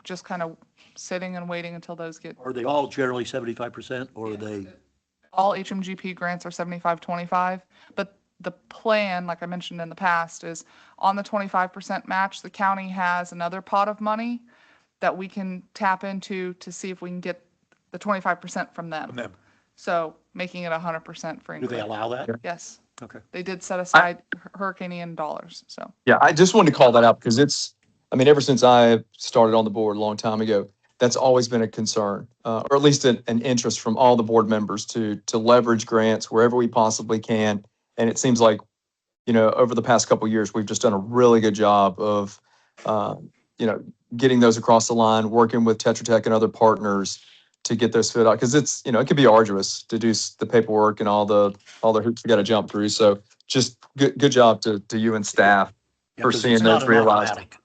just kind of sitting and waiting until those get. Are they all generally 75% or are they? All HMGP grants are 75-25, but the plan, like I mentioned in the past, is on the 25% match, the county has another pot of money that we can tap into to see if we can get the 25% from them. From them. So making it 100% for Do they England. allow that? Yes, Okay. they did set aside Hurricane Ian dollars, so. yeah, I just wanted to call that out because ever since I started on the board a long time ago, that's always been a concern, or at least an interest from all the board members to leverage grants wherever we possibly can. And it seems like, over the past couple of years, we've just done a really good job of, getting those across the line, working with Tetra Tech and other partners to get those fit out. Because it can be arduous to do the paperwork and all the hoops we got to jump through. So just good job to you and staff Yeah, for 'cause seeing it's not those an realized. automatic.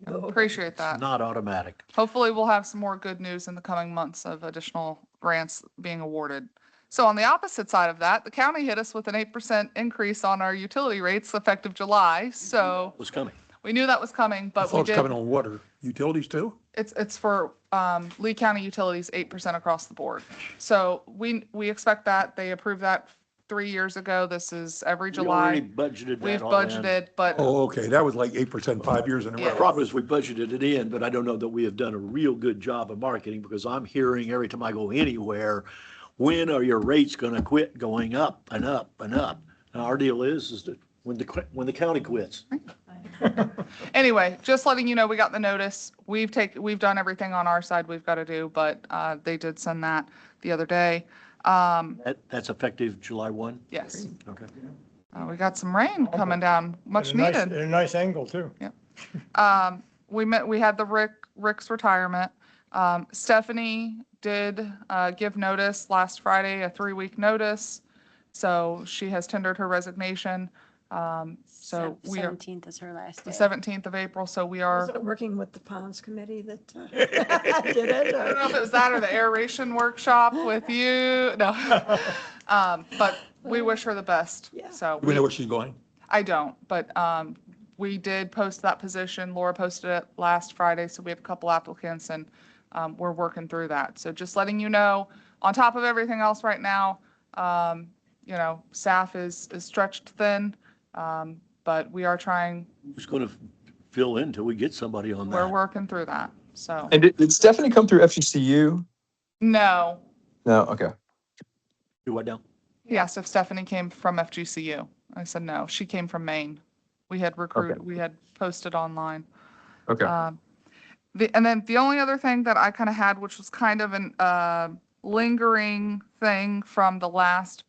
Appreciate that. It's not automatic. Hopefully we'll have some more good news in the coming months of additional grants being awarded. So on the opposite side of that, the county hit us with an 8% increase on our utility rates effective July. So Was coming. we knew that was coming, I but we thought it's did. coming on water, utilities too? It's for Lee County Utilities, 8% across the board. So we expect that. They approved that 3 years ago. This is every We already July. budgeted We've that all in. budgeted, but Oh, okay, that was like 8% 5 years in a Yeah. row. The problem is we budgeted it in, but I don't know that we have done a real good job of marketing because I'm hearing every time I go anywhere, when are your rates gonna quit going up and up and up? And our deal is that when the county quits. anyway, just letting you know, we got the notice. We've done everything on our side we've got to do, but they did send that the other day. That's effective July 1? Yes. Okay. We got some rain coming down, much And a nice- needed. and a nice angle too. We had the Rick's retirement. Stephanie did give notice last Friday, a 3-week notice. So she has tendered her resignation. So we are 17th is her last the day. 17th of April. So we are. Was it working with the Ponds Committee that did it? I don't know if it was that or the aeration workshop with you. No. But we wish her the best. Yeah. So Do we know where she's going? I don't, but we did post that position. Laura posted it last Friday, so we have a couple applicants and we're working through that. So just letting you know, on top of everything else right now, staff is stretched thin, but we are trying. Who's gonna fill in till we get somebody on We're that? working through that. So And did Stephanie come through FGCU? no, No, okay. Do what now? he asked if Stephanie came from FGCU. I said no, she came from Maine. We had recruited, we had posted online. Okay. And then the only other thing that I kind of had, which was kind of an lingering thing from the last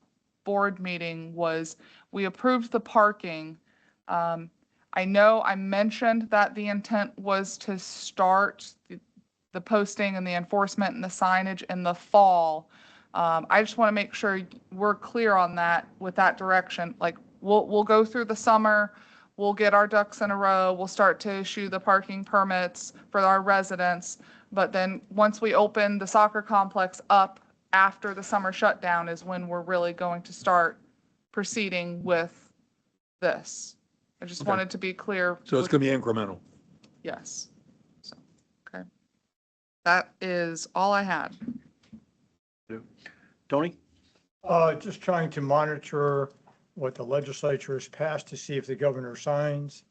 board meeting, was we approved the parking. I know I mentioned that the intent was to start the posting and the enforcement and the signage in the fall. I just want to make sure we're clear on that with that direction. Like we'll go through the summer. We'll get our ducks in a row. We'll start to issue the parking permits for our residents. But then once we open the soccer complex up after the summer shutdown is when we're really going to start proceeding with this. I just Okay. wanted to be clear. So it's going to be incremental. Yes. So, okay. That is all I had. Tony? Just trying to monitor what the legislature has passed to see if the governor signs.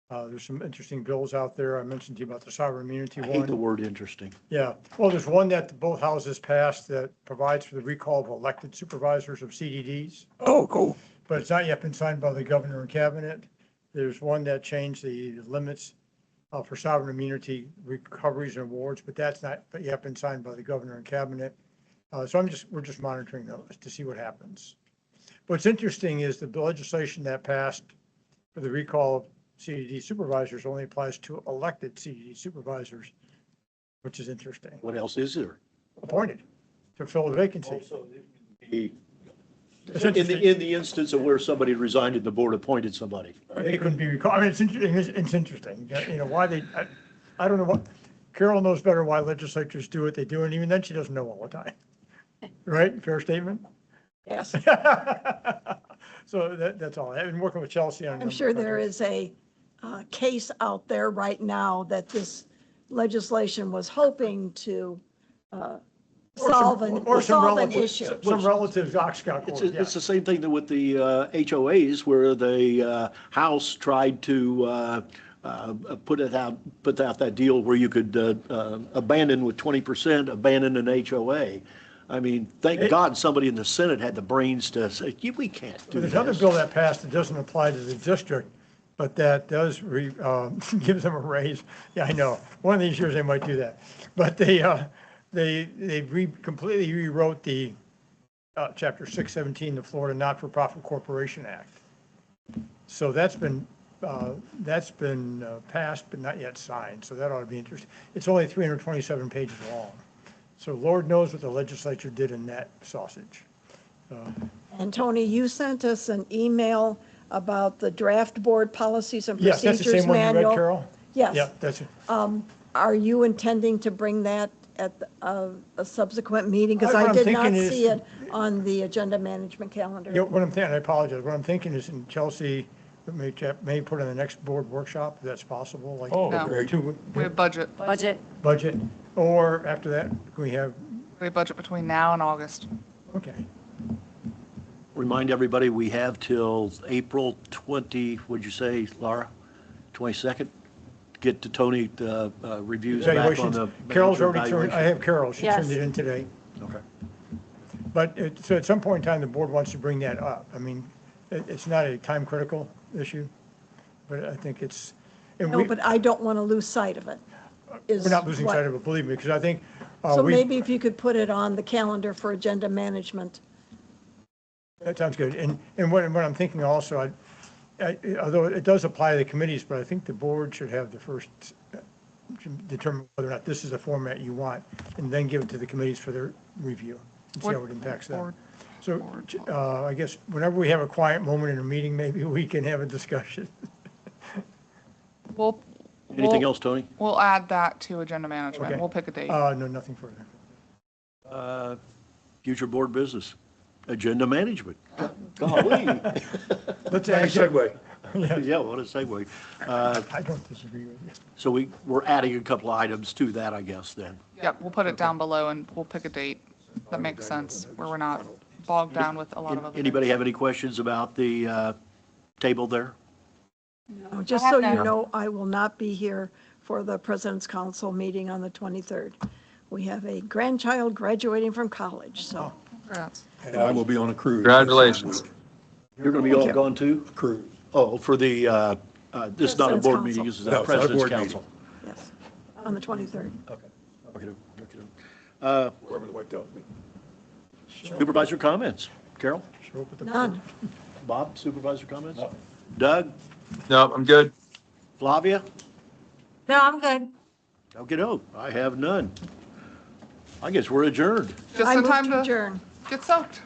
There's some interesting bills out there. I mentioned to you about the sovereign immunity I hate the one. word interesting. Yeah, well, there's one that both houses passed that provides for the recall of elected supervisors of CDDs, Oh, cool. but it's not yet been signed by the governor and cabinet. There's one that changed the limits for sovereign immunity recoveries and awards, but that's not yet been signed by the governor and cabinet. So we're just monitoring those to see what happens. What's interesting is the legislation that passed for the recall of CDD supervisors only applies to elected CDD supervisors, which is interesting. What else is there? Appointed to fill the vacancy. In the instance of where somebody resigned and the board appointed somebody. They couldn't be recalled. I mean, it's interesting. Why I don't know what, Carol knows better why legislatures do what they do, and even then she doesn't know all the time. Right? Fair statement? Yes. So that's all. I've been working with Chelsea on. I'm sure there is a case out there right now that this legislation was hoping to solve an issue. Some relatives oxcot It's, court, yeah. it's the same thing that with the HOAs where the House tried to put out that deal where you could abandon with 20%, abandon an HOA. I mean, thank God somebody in the Senate had the brains to say, we can't do There's this. another bill that passed that doesn't apply to the district, but that does gives them a raise. Yeah, I know. One of these years they might do that. But they completely rewrote the Chapter 617, the Florida Not-for-Profit Corporation Act. So that's been passed, but not yet signed. So that ought to be interesting. It's only 327 pages long. So Lord knows what the legislature did in that sausage. And Tony, you sent us an email about the draft board policies and Yes, that's the procedures same one you read, manual. Carol? Yes. Yeah, that's it. Are you intending to bring that at a subsequent meeting? Because What I I'm did not thinking is, see it on the agenda management calendar. You know, what I'm thinking, I apologize, what I'm thinking is in Chelsea, may put in the next board workshop, if that's possible, like. Oh, No. great. We have budget. Budget, or after that, can we have, We have budget between now and August. okay. Remind everybody, we have till April 20, what'd you say, Laura? 22nd? Get to Tony, reviews back on Evaluations. the. Carol's manager already turned, I evaluation. have Carol, she Yes. turned it in today. Okay. But so at some point in time, the board wants to bring that up. I mean, it's not a time critical issue, but I think it's, and No, we, but I don't want to lose sight of it. we're not losing sight of it, believe me, because I think. So we- maybe if you could put it on the calendar for agenda management. That sounds good. And what I'm thinking also, although it does apply to the committees, but I think the board should have the first, should determine whether or not this is a format you want, and then give it to the committees for their review, and see how it impacts them. Board- So, I guess whenever we have a quiet moment in a meeting, maybe we can have a discussion. We'll. Anything we'll- else, Tony? We'll add that to agenda management. Okay. We'll pick a date. No, nothing further. Future board business, agenda management. Golly. Let's Nice add, segue. Yeah, what a segue. I don't disagree with you. So we're adding a couple of items to that, I guess, then. Yep, we'll put it down below and we'll pick a date that makes sense, where we're not bogged down with a lot of other. Anybody have any questions about the table there? No, just so you know, I will not be here for the President's Council meeting on the 23rd. We have a grandchild graduating from college, so. Congrats. And I will be on a cruise. Congratulations. You're going to be all gone too? Cruise. Oh, for the, this is not a President's board Council. meeting, this is No, a it's not a President's board meeting. Council. Yes, on the 23rd. Okay. Whoever the wife tells me. Supervisor comments? Carol? Show up at the. None. Bob, supervisor comments? Doug? No, I'm good. Flavia? No, I'm good. Okey-doke, I have none. I guess we're adjourned. Just I in move time to to adjourn. get soaked.